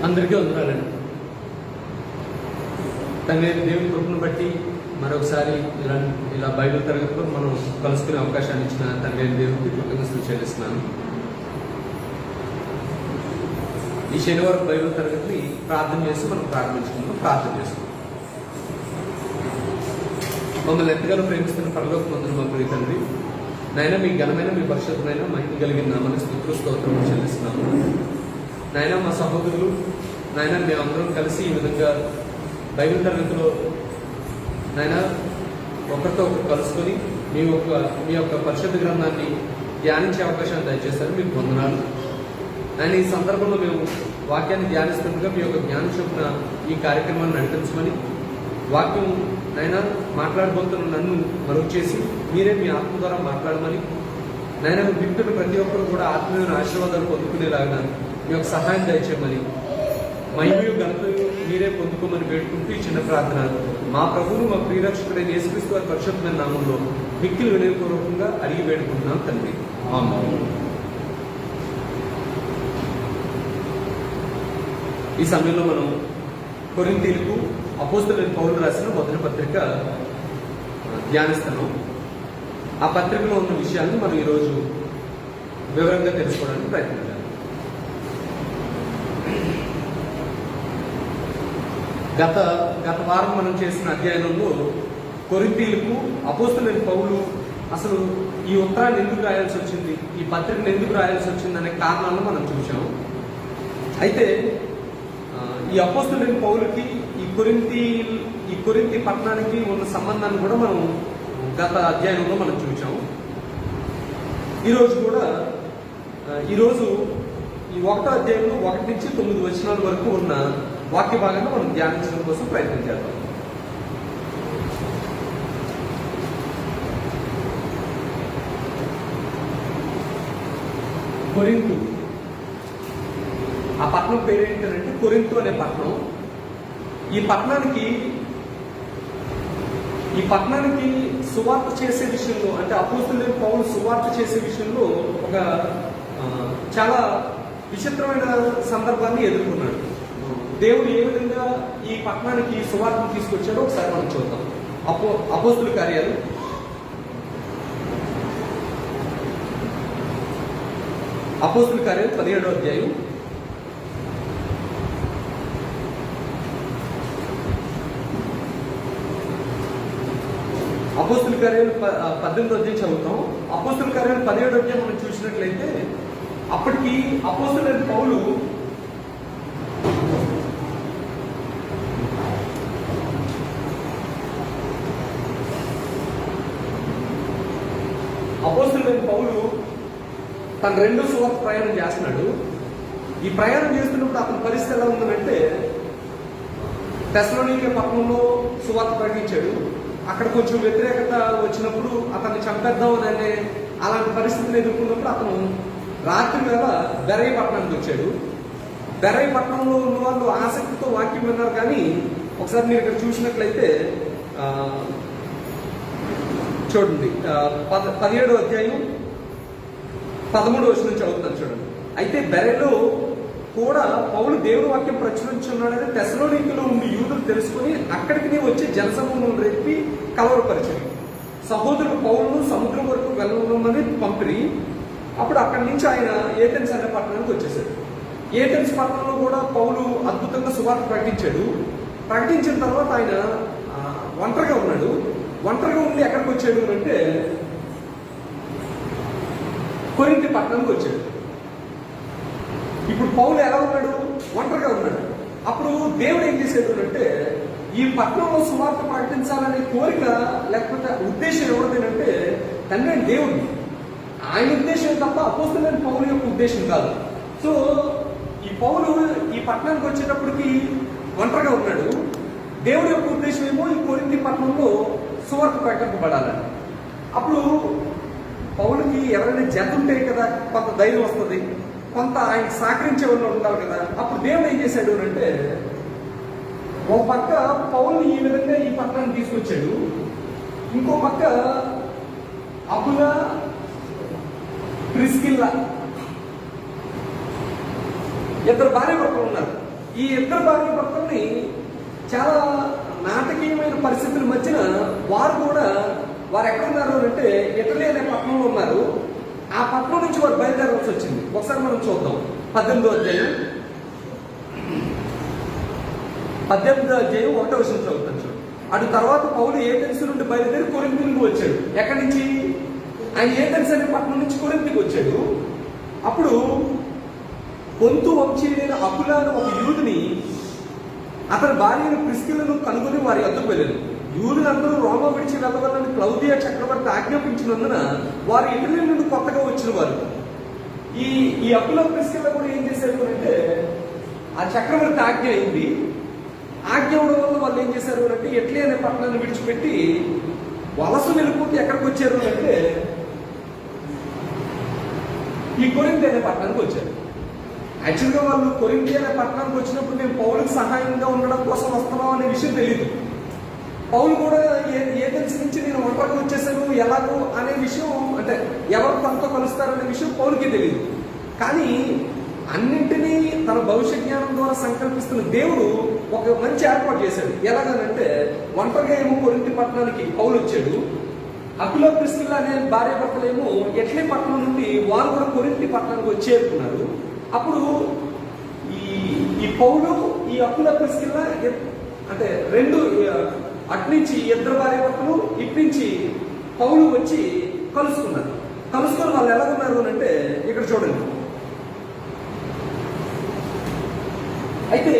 అందరికీ వందనాలండి. తండ్రి దేవుని కృపను బట్టి మరొకసారి ఇలా బైబిల్ తరగతిలో మనం కలుసుకునే అవకాశాన్ని ఇచ్చిన తండ్రి దేవుడికి కృతజ్ఞతలు చెల్లిస్తున్నాను. ఈ శనివారం బైబిల్ తరగతిని ప్రార్థన చేసి మనం ప్రార్థన చేసుకుందాం. మమ్మల్ని ఎంతగానో ప్రేమిస్తున్న పరలోకమందున మా ప్రియ తండ్రి, నాయన మీ ఘనమైన మీ పరిశుద్ధమైన మహిమ కలిగిన నామని స్తుతులు స్తోత్రములు చెల్లిస్తున్నాము. నాయన మా సహోదరులు నాయన మేమందరం కలిసి ఈ విధంగా బైబిల్ తరగతిలో నాయన ఒకరితో ఒకరు కలుసుకొని మీ యొక్క పరిశుద్ధ గ్రంథాన్ని ధ్యానించే అవకాశాన్ని దయచేశారు. మీకు వందనాలు. ఆయన ఈ సందర్భంలో మేము వాక్యాన్ని ధ్యానిస్తుండగా మీ యొక్క జ్ఞాన చొప్పున ఈ కార్యక్రమాన్ని నడిపించమని, వాక్యం నాయన మాట్లాడబోతున్న నన్ను మరుగు చేసి మీరే మీ ఆత్మ ద్వారా మాట్లాడమని, నాయన వింటున్న ప్రతి ఒక్కరు కూడా ఆత్మీయ ఆశీర్వాదాలు పొందుకునేలాగా మీ యొక్క సహాయం దయచేయమని, మహిమయు ఘనతయు మీరే పొందుకోమని వేడుకుంటూ ఈ చిన్న ప్రార్థన మా ప్రభువును మా ప్రియరక్షకుడైన యేసుక్రీస్తు వారి పరిశుద్ధమైన నామంలో మిక్కిలి వినయపూర్వకంగా అడిగి వేడుకుంటున్నాం తండ్రి. ఆమేన్. ఈ సమయంలో మనం కొరింథీయులకు అపోస్తలుడైన పౌలు రాసిన మొదటి పత్రిక ధ్యానిస్తున్నాం. ఆ పత్రికలో ఉన్న విషయాన్ని మనం ఈరోజు వివరంగా తెలుసుకోవడానికి ప్రయత్నించాలి. గత వారం మనం చేసిన అధ్యయనంలో కొరింథీయులకు అపోస్తలుడైన పౌలు అసలు ఈ ఉత్తరాన్ని ఎందుకు రాయాల్సి వచ్చింది, ఈ పత్రికను ఎందుకు రాయాల్సి వచ్చింది అనే కారణాలను మనం చూసాం. అయితే ఈ అపోస్తలుడైన పౌలుకి ఈ కొరింథీ పట్టణానికి ఉన్న సంబంధాన్ని కూడా మనం గత అధ్యయనంలో మనం చూసాం. ఈరోజు ఈ 1వ అధ్యాయంలో 1 నుంచి 9 వచనాల వరకు ఉన్న వాక్య భాగాన్ని మనం ధ్యానించడం కోసం ప్రయత్నం చేద్దాం. కొరింథు, ఆ పట్టణం పేరు ఏంటంటే కొరింథు అనే పట్టణం. ఈ పట్టణానికి సువార్త చేసే విషయంలో, అంటే అపోస్తలుడైన పౌలు సువార్త చేసే విషయంలో ఒక చాలా విచిత్రమైన సందర్భాన్ని ఎదుర్కొన్నాడు. దేవుడు ఏ విధంగా ఈ పట్టణానికి సువార్తను తీసుకొచ్చాడో ఒకసారి మనం చూద్దాం. అపోస్తలుల కార్యాలు 17వ అధ్యాయం అపోస్తలుల కార్యాలు 18వ అధ్యాయం చదువుతాం. అపోస్తలుల కార్యాలు 17వ అధ్యాయం మనం చూసినట్లయితే అప్పటికి అపోస్తలుడైన పౌలు తన 2వ సువార్త ప్రయాణం చేస్తున్నాడు. ఈ ప్రయాణం చేస్తున్నప్పుడు అతని పరిస్థితి ఎలా ఉందంటే, తెస్సలోనికే పట్టణంలో సువార్త ప్రకటించాడు. అక్కడ కొంచెం వ్యతిరేకత వచ్చినప్పుడు అతన్ని చంపేద్దామని అలాంటి పరిస్థితిని ఎదుర్కొన్నప్పుడు అతను రాత్రి వేళ బెరై పట్టణానికి వచ్చాడు. బెరై పట్టణంలో ఉన్న వాళ్ళు ఆసక్తితో వాక్యం విన్నారు. కానీ ఒకసారి మీరు ఇక్కడ చూసినట్లయితే చూడండి, 17వ అధ్యాయం 13వ వచనం చదువుతాను చూడండి. అయితే బెరైలో కూడా పౌలు దేవుని వాక్యం ప్రచురించున్నాడని తెస్సలోనికలో ఉండి యూదులు తెలుసుకుని అక్కడికి వచ్చి జనసమూహం రేపి కలవరపరిచారు. సహోదరుడు పౌలును సముద్రం వరకు వెళ్ళమని పంపిరి. అప్పుడు అక్కడి నుంచి ఆయన ఏథెన్స్ అనే పట్టణానికి వచ్చేసాడు. ఏథెన్స్ పట్టణంలో కూడా పౌలు అద్భుతంగా సువార్త ప్రకటించాడు. ప్రకటించిన తర్వాత ఆయన ఒంటరిగా ఉన్నాడు. ఒంటరిగా ఉండి ఎక్కడికి వచ్చాడు అంటే కొరింథీ పట్టణానికి వచ్చాడు. ఇప్పుడు పౌలు ఎలా ఉన్నాడు? ఒంటరిగా ఉన్నాడు. అప్పుడు దేవుడు ఏం చేశాడు అంటే, ఈ పట్టణంలో సువార్త ప్రకటించాలనే కోరిక లేకపోతే ఉద్దేశం ఎవరిదేనంటే తండ్రి దేవుడు. ఆయన ఉద్దేశం తప్ప అపోస్తలుడైన పౌలు యొక్క ఉద్దేశం కాదు. సో ఈ పౌలు ఈ పట్టణానికి వచ్చేటప్పటికి ఒంటరిగా ఉన్నాడు. దేవుడి యొక్క ఉద్దేశం ఏమో ఈ కొరింథీ పట్టణంలో సువార్త ప్రకటింపబడాలని. అప్పుడు పౌలుకి ఎవరైనా జత ఉంటే కదా కొంత ధైర్యం వస్తుంది, కొంత ఆయన సహకరించే వాళ్ళు ఉండాలి కదా. అప్పుడు దేవుడు ఏం చేశాడు అంటే, ఒక పక్క పౌల్ని ఈ విధంగా ఈ పట్టణాన్ని తీసుకొచ్చాడు. ఇంకో పక్క అబులా, ప్రిస్కిల్లా ఇద్దరు భార్య భర్తలు ఉన్నారు. ఈ ఇద్దరు భార్య భర్తల్ని చాలా నాటకీయమైన పరిస్థితుల మధ్యన వారు ఎక్కడున్నారు అంటే ఇటలీ అనే పట్టణంలో ఉన్నారు. ఆ పట్టణం నుంచి వారు బయలుదేరాల్సి వచ్చింది. ఒకసారి మనం చూద్దాం 18వ అధ్యాయం 1వ వచనం చదువుతాను చూడండి. అటు తర్వాత పౌలు ఏథెన్స్ నుండి బయలుదేరి కొరింథీకి వచ్చాడు. ఎక్కడి నుంచి? ఆయన ఏథెన్స్ అనే పట్టణం నుంచి కొరింథీకి వచ్చాడు. అప్పుడు పొంతు వంశీయుడైన అకుల అనే ఒక యూదుని అతని భార్యను ప్రిస్కిల్లను కనుగొని వారి వద్దకు వెళ్ళారు. యూదులందరూ రోమా విడిచి వెళ్ళవాలని క్లౌదియా చక్రవర్తి ఆజ్ఞాపించినందున వారు ఇటలీ నుండి కొత్తగా వచ్చిన వారు. ఈ అకుల ప్రిస్కిల్ల కూడా ఏం చేశారు అంటే, ఆ చక్రవర్తి ఆజ్ఞ అయింది. ఆజ్ఞ అవడం వల్ల వాళ్ళు ఏం చేశారు అంటే ఇటలీ అనే పట్టణాన్ని విడిచిపెట్టి వలస వెళ్ళిపోతే ఎక్కడికి వచ్చారు అంటే ఈ కొరింథీ అనే పట్టణానికి వచ్చారు. యాక్చువల్గా వాళ్ళు కొరింథీ అనే పట్టణానికి వచ్చినప్పుడు మేము పౌలుకి సహాయంగా ఉండడం కోసం వస్తున్నాం అనే విషయం తెలియదు. పౌలు కూడా ఏథెన్స్ నుంచి నేను ఒంటరికి వచ్చేసాను ఎలాగో అనే విషయం, అంటే ఎవరు తనతో కలుస్తారనే విషయం పౌలుకి తెలియదు. కానీ అన్నింటినీ తన భవిష్య జ్ఞానం ద్వారా సంకల్పిస్తున్న దేవుడు ఒక మంచి ఏర్పాటు చేశాడు. ఎలాగనంటే ఒంటరిగా ఏమో కొరింథీ పట్టణానికి పౌలు వచ్చాడు. అకుల ప్రిస్కిల్ల అనే భార్య భర్తలేమో ఇటలీ పట్టణం నుండి వారు కూడా కొరింథీ పట్టణానికి వచ్చేరుకున్నారు. అప్పుడు ఈ పౌలు ఈ అకుల ప్రిస్కిల్ల అంటే రెండు అట్నుంచి ఇద్దరు భార్య భర్తలు ఇట్నుంచి పౌలు వచ్చి కలుసుకున్నారు. కలుసుకొని వాళ్ళు ఎలాగున్నారు అంటే ఇక్కడ చూడండి. అయితే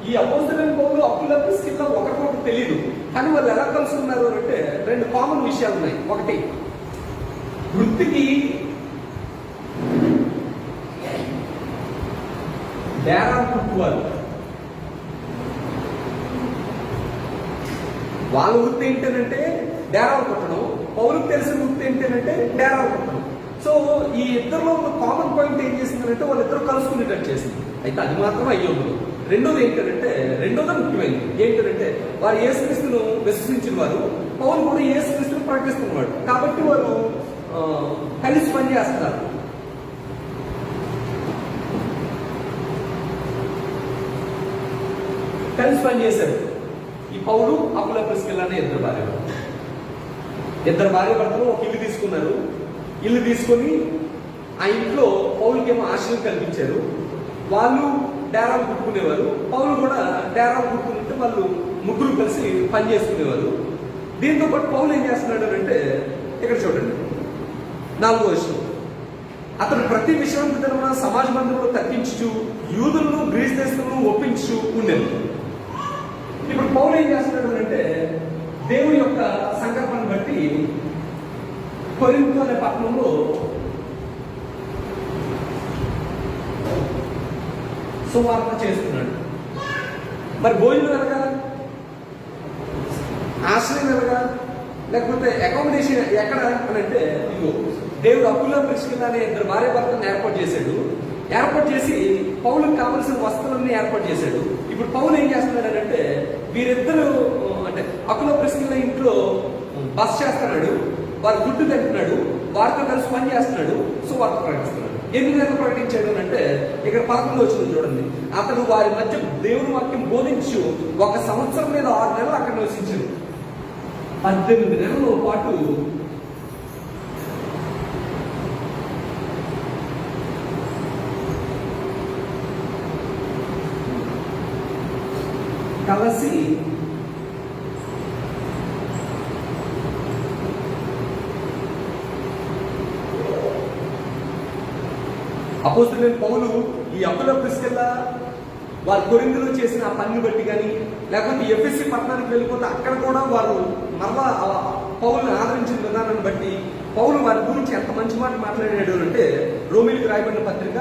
ఈ అపోస్తలుడైన పౌలు అకుల ప్రిస్కిల్ల ఒకరికొకరు తెలియదు. కానీ వాళ్ళు ఎలా కలుసుకున్నారు అంటే రెండు కామన్ విషయాలు ఉన్నాయి. ఒకటి, వృత్తికి డేరాలు కుట్టువారు. వాళ్ళ వృత్తి ఏంటంటే డేరాలు కుట్టడం. పౌరులకు తెలిసిన వృత్తి ఏంటంటే డేరాలు కుట్టడం. సో ఈ ఇద్దరిలో ఉన్న కామన్ పాయింట్ ఏం చేసిందంటే వాళ్ళిద్దరు కలుసుకునేటట్టు చేసింది. అయితే అది మాత్రం అయ్యేది. రెండోది ముఖ్యమైనది ఏంటంటే వారు యేసుక్రీస్తును విశ్వసించిన వారు, పౌలు కూడా యేసుక్రీస్తును ప్రకటిస్తున్నవాడు. కాబట్టి వారు కలిసి పనిచేస్తున్నారు. కలిసి పనిచేశారు. ఈ పౌలు అకుల ప్రిస్కిల్ల అనే ఇద్దరు భార్య భర్తలు ఒక ఇల్లు తీసుకున్నారు. ఇల్లు తీసుకొని ఆ ఇంట్లో పౌలుకేమో ఆశ్రయం కల్పించారు. వాళ్ళు డేరాలు కుట్టుకునేవారు. పౌలు కూడా డేరాలు కుట్టుకుంటే వాళ్ళు ముగ్గురు కలిసి పని చేసుకునేవారు. దీంతో పాటు పౌలు ఏం చేస్తున్నాడు అంటే ఇక్కడ చూడండి 4వ వచనం. అతను ప్రతి విషయానికి దినమున సమాజ మందిరంలో తగ్గించు యూదులను గ్రీస్ దేశంలో ఒప్పించు ఉండేది. ఇప్పుడు పౌలు ఏం చేస్తున్నాడు అంటే దేవుని యొక్క సంకల్పాన్ని బట్టి కొరింథు అనే పట్టణంలో సువార్త చేస్తున్నాడు. మరి భోజనం ఎలాగా, ఆశ్రయం ఎలాగా, లేకపోతే అకామిడేషన్ ఎక్కడ అని అంటే ఇదిగో దేవుడు అకుల ప్రిస్కిల్ల అనే ఇద్దరు భార్య భర్తలను ఏర్పాటు చేశాడు. ఏర్పాటు చేసి పౌలుకు కావలసిన వస్తువులన్నీ ఏర్పాటు చేశాడు. ఇప్పుడు పౌలు ఏం చేస్తున్నాడు అంటే వీరిద్దరు అంటే అకుల ప్రిస్కిల్ల ఇంట్లో బస చేస్తున్నాడు, వారు గుడ్డు తింటున్నాడు, వారితో కలిసి పని చేస్తున్నాడు. సో వార్త ప్రకటిస్తున్నాడు. ఎన్ని నెలలు ప్రకటించాడు అంటే ఇక్కడ 11వ వచనం చూడండి. అతను వారి మధ్య దేవుని వాక్యం బోధించు 1 సంవత్సరం మీద 6 నెలలు అక్కడ నివసించాడు. 18 నెలల పాటు కలిసి అపోస్తలుడైన పౌలు ఈ అకుల ప్రిస్కిల్ల వారు కొరింథీలో చేసిన ఆ పనిని బట్టి కానీ, లేకపోతే ఎఫెసీ పట్టణానికి వెళ్ళిపోతే అక్కడ కూడా వారు మరలా పౌలుని ఆదరించిన విధానాన్ని బట్టి పౌలు వారి గురించి ఎంత మంచి మాట మాట్లాడాడు అంటే రోమీయులకు రాయబడిన పత్రిక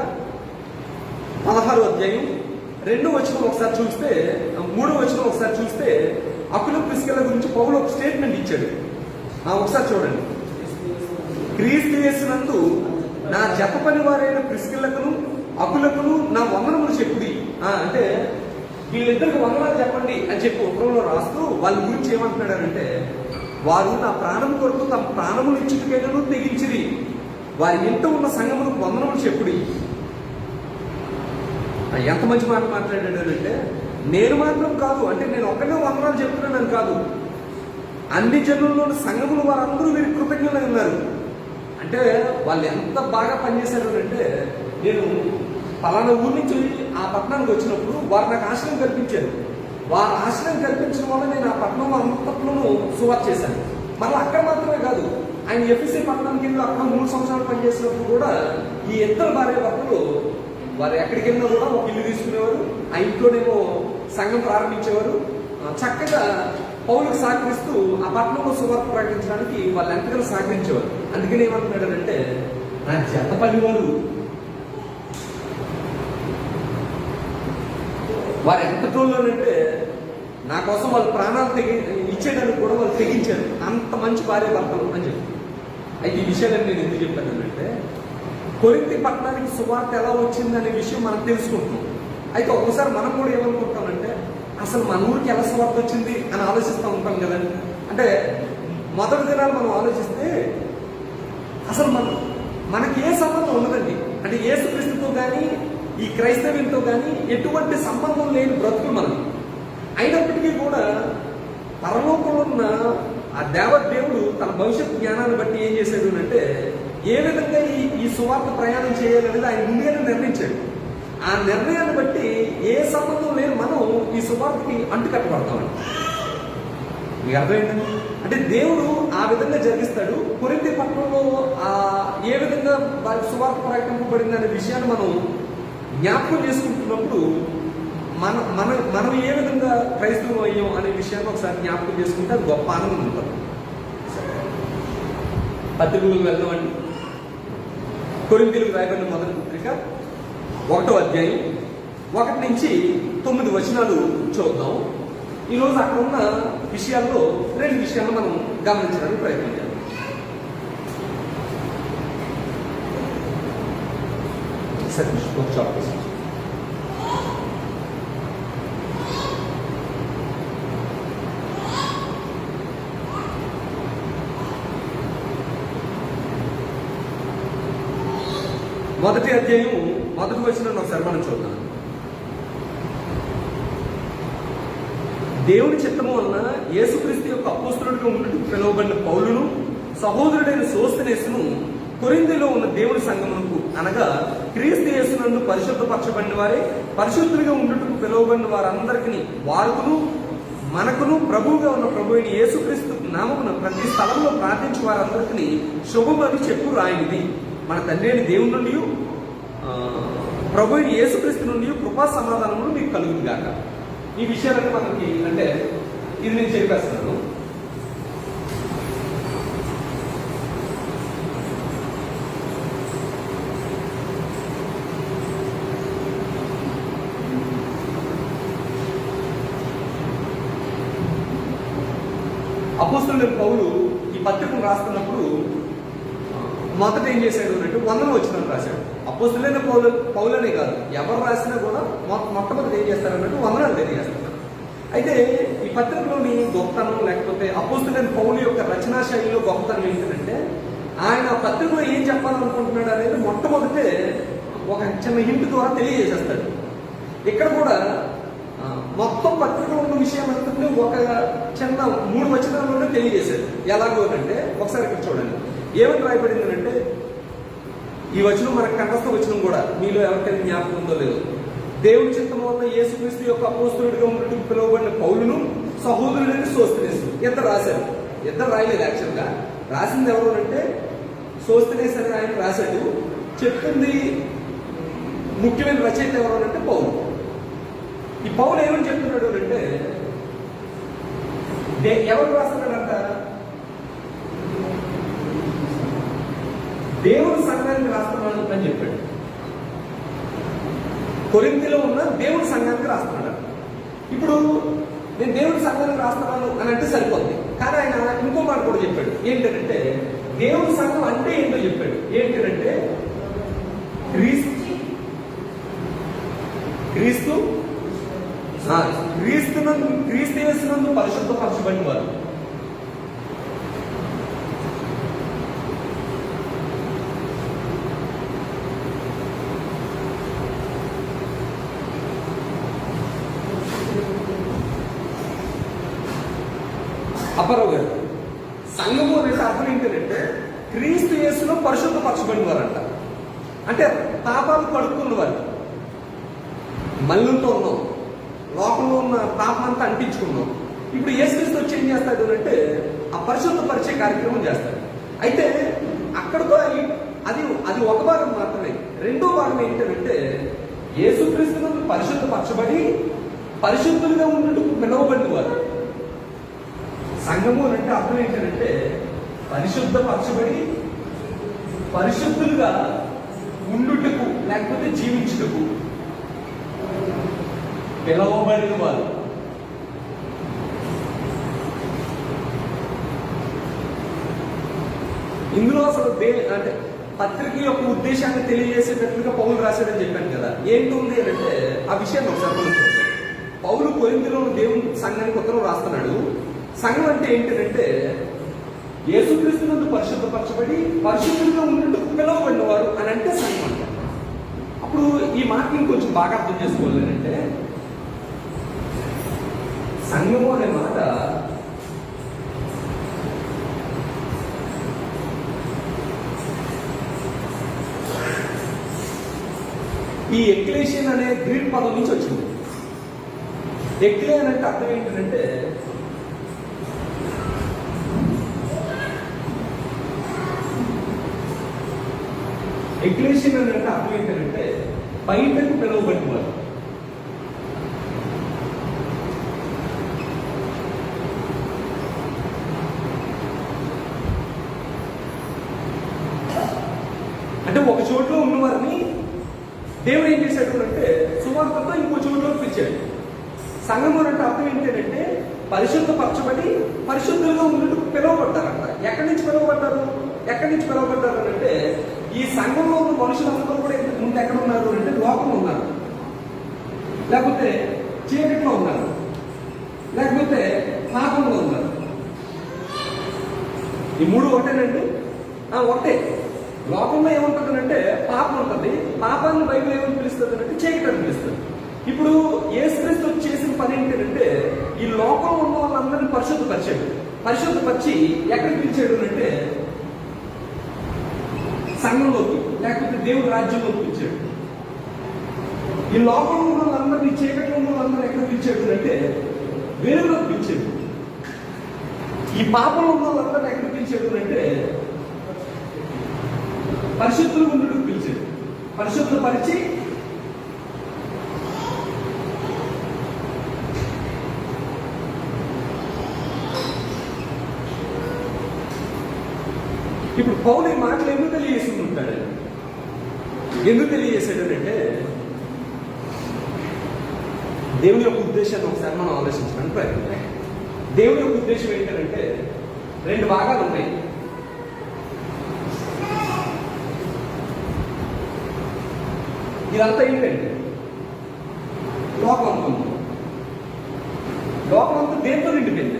16వ అధ్యాయం 2వ వచనం ఒకసారి చూస్తే, 3వ వచనం ఒకసారి చూస్తే అకుల ప్రిస్కిల్ల గురించి పౌలు ఒక స్టేట్మెంట్ ఇచ్చాడు. ఒకసారి చూడండి. క్రీస్తు యేసునందు నా జప పని వారైన ప్రిస్కిల్లకును అకులకును నా వందనములు చెప్పుడి. అంటే వీళ్ళిద్దరికి వందనాలు చెప్పండి అని చెప్పి ఉత్తరంలో రాస్తూ వాళ్ళ గురించి ఏమంటున్నాడంటే వారు నా ప్రాణం కొరకు తమ ప్రాణములు ఇచ్చుటకైనను తెగించిరి, వారి ఇంట ఉన్న సంఘములకు వందనములు చెప్పుడి. ఎంత మంచి మాట మాట్లాడాడు అంటే, నేను మాత్రం కాదు అంటే నేను ఒక్కనే వందనాలు చెప్తున్నాను కాదు, అన్ని జనుల్లోని సంఘములు వారందరూ వీరికి కృతజ్ఞులై ఉన్నారు. అంటే వాళ్ళు ఎంత బాగా పనిచేశారు అంటే, నేను పలానా ఊరి నుంచి ఆ పట్టణానికి వచ్చినప్పుడు వారు నాకు ఆశ్రయం కల్పించారు. వారు ఆశ్రయం కల్పించడం వల్ల నేను ఆ పట్టణంలో అంతట్లోనూ సువార్త చేశాను. మళ్ళీ అక్కడ మాత్రమే కాదు, ఆయన ఎఫ్ఎస్సీ పట్టణానికి వెళ్ళి అక్కడ 3 సంవత్సరాలు పనిచేసినప్పుడు కూడా ఈ ఇద్దరు భార్య భర్తలు వారు ఎక్కడికి వెళ్ళినా కూడా ఒక ఇల్లు తీసుకునేవారు, ఆ ఇంట్లోనేమో సంఘం ప్రారంభించేవారు. చక్కగా పౌలుకు సహకరిస్తూ ఆ పట్టణంలో సువార్త ప్రకటించడానికి వాళ్ళు ఎంతగానో సహకరించేవారు. అందుకని ఏమంటున్నాడంటే, నా జత పనివారు వారు ఎంత టోల్లోనంటే నా కోసం వాళ్ళు ప్రాణాలు ఇచ్చేయడానికి కూడా వాళ్ళు తెగించారు. అంత మంచి భార్య భర్తలు అని చెప్పి. అయితే ఈ విషయాన్ని నేను ఎందుకు చెప్పానంటే, కొరింథీ పట్టణానికి సువార్త ఎలా వచ్చిందనే విషయం మనం తెలుసుకుంటున్నాం. అయితే ఒక్కసారి మనం కూడా ఏమనుకుంటామంటే, అసలు మన ఊరికి ఎలా సువార్త వచ్చింది అని ఆలోచిస్తూ ఉంటాం కదండి. అంటే మొదటి దినాలు మనం ఆలోచిస్తే అసలు మనకి ఏ సంబంధం ఉండదండి. అంటే యేసుక్రీస్తుతో కానీ ఈ క్రైస్తవ్యంతో కానీ ఎటువంటి సంబంధం లేని బ్రతుకులు మనకి. అయినప్పటికీ కూడా పరలోకంలో ఉన్న ఆ దేవుడు తన భవిష్యత్ జ్ఞానాన్ని బట్టి ఏం చేశాడు అంటే, ఏ విధంగా ఈ సువార్త ప్రయాణం చేయాలనేది ఆయన ముందుగానే నిర్ణయించాడు. ఆ నిర్ణయాన్ని బట్టి ఏ సంబంధం లేని మనం ఈ సువార్తకి అంటుకట్టబడతామండి. మీకు అర్థమైందండి? అంటే దేవుడు ఆ విధంగా జరిగిస్తాడు. కొరింథీ పట్టణంలో ఏ విధంగా వారికి సువార్త ప్రకటింపబడింది అనే విషయాన్ని మనం జ్ఞాపకం చేసుకుంటున్నప్పుడు మనం ఏ విధంగా క్రైస్తవం అయ్యాం అనే విషయాన్ని ఒకసారి జ్ఞాపకం చేసుకుంటే అది గొప్ప ఆనందం ఉంటుంది. పత్రికలకు వెళ్దామండి. కొరింథీయులకు రాయబడిన మొదటి పత్రిక 1వ అధ్యాయం 1 నుంచి 9 వచనాలు చూద్దాం. ఈరోజు అక్కడ ఉన్న విషయాల్లో 2 విషయాలు మనం గమనించడానికి ప్రయత్నం చేద్దాం. మొదటి అధ్యాయం 1వ వచనాన్ని ఒకసారి మనం చూద్దాం. దేవుని చిత్తము వలన యేసుక్రీస్తు యొక్క అపోస్తలుడిగా ఉన్నట్టు పిలువబడిన పౌలును సహోదరుడైన సోస్తనేసును కొరింథీలో ఉన్న దేవుని సంఘమునకు అనగా క్రీస్తు యేసునందు పరిశుద్ధపరచబడిన వారే పరిశుద్ధులుగా ఉన్నట్టు పిలువబడిన వారందరికీ వారుకును మనకును ప్రభువుగా ఉన్న ప్రభు అయిన యేసుక్రీస్తు నామమున ప్రతి స్థలంలో ప్రార్థించి వారందరికీ శుభమని చెప్పు రాయిది. మన తండ్రి అయిన దేవుని నుండి ప్రభు అయిన యేసుక్రీస్తు నుండి కృపా సమాధానములు మీకు కలుగును గాక. ఈ విషయాలన్నీ మనకి అంటే ఇది నేను చెప్పేస్తున్నాను. అపోస్తలుడైన పౌలు ఈ పత్రికను రాస్తున్నప్పుడు మొదట ఏం చేశాడు అంటే 100 వచనాలు రాశాడు. అపోస్తలుడైన పౌలనే కాదు, ఎవరు రాసినా కూడా మొట్టమొదటి ఏం చేస్తారన్నట్టు 100 తెలియజేస్తారు. అయితే ఈ పత్రికలోని గొప్పతనం లేకపోతే అపోస్తలుడైన పౌలు యొక్క రచనా శైలిలో గొప్పతనం ఏంటంటే, ఆయన పత్రికలో ఏం చెప్పాలనుకుంటున్నాడు అనేది మొట్టమొదటే ఒక చిన్న హింట్ ద్వారా తెలియజేసేస్తాడు. ఇక్కడ కూడా మొత్తం పత్రికలో ఉన్న విషయం ఏంటంటే ఒక చిన్న 3 వచనాల్లోనే తెలియజేశాడు. ఎలాగో అంటే ఒకసారి ఇక్కడ చూడండి ఏమని రాయబడింది అంటే, ఈ వచనం మనకు కంఠస్థ వచనం కూడా మీలో ఎవరికైనా జ్ఞాపకం ఉందో లేదో, దేవుని చిత్తం వల్ల యేసుక్రీస్తు యొక్క అపోస్తలుడిగా ఉన్నట్టు పిలువబడిన పౌలును సహోదరుడైన సోస్తనేసు ఇద్దరు రాశారు. ఇద్దరు రాయలేదు, యాక్చువల్గా రాసింది ఎవరు అంటే సోస్తనేసు అని ఆయన రాశాడు. చెప్తుంది ముఖ్యమైన రచయిత ఎవరు అంటే పౌలు. ఈ పౌలు ఏమని చెప్తున్నాడు అంటే, ఎవరు రాస్తున్నాడంట, దేవుని సంఘానికి రాస్తున్నాడు అని చెప్పాడు. కొరింథీలో ఉన్న దేవుని సంఘానికి రాస్తున్నాడు. ఇప్పుడు నేను దేవుని సంఘానికి రాస్తున్నాను అని అంటే సరిపోద్ది, కానీ ఆయన ఇంకో మాట కూడా చెప్పాడు. ఏంటంటే దేవుని సంఘం అంటే ఏంటో చెప్పాడు. ఏంటంటే క్రీస్తు యేసునందు పరిశుద్ధపరచబడిన వారు. అప్పారావు గారు, సంఘము అనే అర్థం ఏంటంటే క్రీస్తు యేసులో పరిశుద్ధపరచబడిన వారంట. అంటే పాపాలు కడుక్కున్న వారు, మళ్ళుతో ఉన్నాం, లోకంలో ఉన్న పాపమంతా అంటించుకున్నాం. ఇప్పుడు యేసుక్రీస్తు వచ్చి ఏం చేస్తాడు అంటే ఆ పరిశుద్ధపరిచే కార్యక్రమం చేస్తాడు. అయితే అక్కడితో అది ఒక భాగం మాత్రమే. రెండో భాగం ఏంటంటే యేసుక్రీస్తు పరిశుద్ధపరచబడి పరిశుద్ధులుగా ఉన్నట్టు పిలువబడిన వారు. సంఘము అంటే అర్థం ఏంటంటే పరిశుద్ధపరచబడి పరిశుద్ధులుగా ఉండుటకు లేకపోతే జీవించుటకు పిలవబడిన వారు. ఇందులో అసలు అంటే పత్రిక యొక్క ఉద్దేశాన్ని తెలియజేసేటట్లుగా పౌలు రాశాడని చెప్పాను కదా. ఏంటుంది అంటే ఆ విషయాన్ని ఒకసారి మనం చూద్దాం. పౌలు కొరింథీలో దేవుని సంఘానికి ఉత్తరం రాస్తున్నాడు. సంఘం అంటే ఏంటంటే యేసుక్రీస్తు నందు పరిశుద్ధపరచబడి పరిశుద్ధులుగా ఉన్నందుకు పిలువబడిన వారు అని అంటే సంఘం అంట. అప్పుడు ఈ మాటని కొంచెం బాగా అర్థం చేసుకోవాలి అంటే సంఘము అనే మాట ఈ ఎక్లేషన్ అనే గ్రీక్ పదం నుంచి వచ్చింది. ఎక్లే అంటే అర్థం ఏంటంటే ఎక్లేషన్ అంటే అర్థం ఏంటంటే బయటకు పిలువబడిన వారు. అంటే ఒక చోట్లో ఉన్నవారిని దేవుడు ఏం చేశాడు అంటే సువార్తతో ఇంకో చోట్లోకి పిలిచాడు. సంఘం అంటే అర్థం ఏంటంటే పరిశుద్ధపరచబడి పరిశుద్ధులుగా ఉన్నట్టు పిలువబడ్డారంట. ఎక్కడి నుంచి పిలువబడ్డారు అంటే ఈ సంఘంలో ఉన్న మనుషులందరూ కూడా ముందు ఎక్కడ ఉన్నారు అంటే లోకంలో ఉన్నారు, లేకపోతే చీకట్లో ఉన్నారు, లేకపోతే పాపంలో ఉన్నారు. ఈ మూడు ఒకటేనండి. ఒకటే. లోకంలో ఏముంటుందంటే పాపం ఉంటుంది. పాపాన్ని బైబిల్ ఏమని పిలుస్తుంది అంటే చీకటి అని పిలుస్తుంది. ఇప్పుడు యేసుక్రీస్తు చేసిన పని ఏంటంటే ఈ లోకంలో ఉన్న వాళ్ళందరినీ పరిశుద్ధపరిచి ఎక్కడికి పిలిచాడు అంటే సంఘంలోకి, లేకపోతే దేవుడి రాజ్యంలోకి పిలిచాడు. ఈ లోకంలో ఉన్న వాళ్ళందరినీ చీకట్లో ఉన్న వాళ్ళందరూ ఎక్కడ పిలిచాడు అంటే వెలుగులోకి పిలిచాడు. ఈ పాపంలో ఉన్న వాళ్ళందరినీ ఎక్కడ పిలిచాడు అంటే పరిశుద్ధులు ఉన్నట్టు పిలిచాడు. పరిశుద్ధపరిచి ఇప్పుడు పౌలు ఈ మాటలు ఎందుకు తెలియజేస్తుంటాడు? ఎందుకు తెలియజేశాడు అంటే దేవుని యొక్క ఉద్దేశాన్ని ఒకసారి మనం ఆలోచించడానికి ప్రయత్నం. దేవుని యొక్క ఉద్దేశం ఏంటంటే రెండు భాగాలు ఉన్నాయి. ఇదంతా ఏంటంటే లోకం అంతా దేంతో నిండిపోయింది?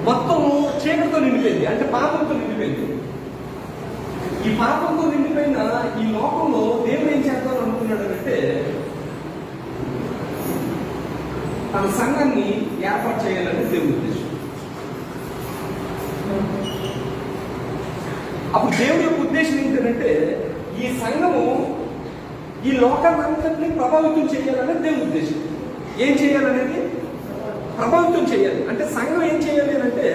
మొత్తం చీకటితో నిండిపోయింది, అంటే పాపంతో నిండిపోయింది. ఈ పాపంతో నిండిపోయిన ఈ లోకంలో దేవుడు ఏం చేద్దాం అనుకున్నాడు అంటే తన సంఘాన్ని ఏర్పాటు చేయాలని దేవుని ఉద్దేశం. అప్పుడు దేవుడి యొక్క ఉద్దేశం ఏంటంటే ఈ సంఘము ఈ లోకాన్నంతటినీ ప్రభావితం చేయాలనేది దేవుని ఉద్దేశం. ఏం చేయాలనేది ప్రభావితం చేయాలి. అంటే సంఘం ఏం చేయాలి అంటే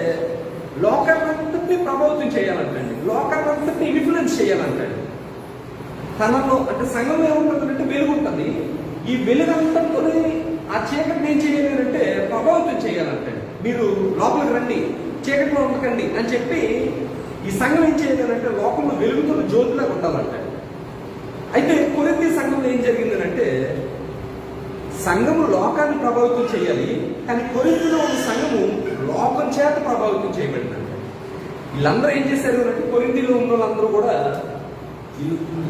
లోకాన్నంతటినీ ప్రభావితం చేయాలంటండి, లోకాన్నంతటినీ ఇన్ఫ్లుయెన్స్ చేయాలంటండి. తనలో అంటే సంఘం ఏముంటుందంటే వెలుగు ఉంటుంది. ఈ వెలుగంతటితోనే ఆ చీకటిని ఏం చేయాలి అంటే ప్రభావితం చేయాలంటండి. మీరు లోపలికి రండి, చీకటిలో ఉండకండి అని చెప్పి ఈ సంఘం ఏం చేయాలంటే లోకంలో వెలుగుతున్న జ్యోతిలాగా ఉండాలంటండి. అయితే కొరింథీ సంఘంలో ఏం జరిగిందనంటే సంఘము లోకాన్ని ప్రభావితం చేయాలి, కానీ కొరింథీలో ఉన్న సంఘము లోకం చేత ప్రభావితం చేయబడిందంట. వీళ్ళందరూ ఏం చేశారు అంటే కొరింథీలో ఉన్న వాళ్ళందరూ కూడా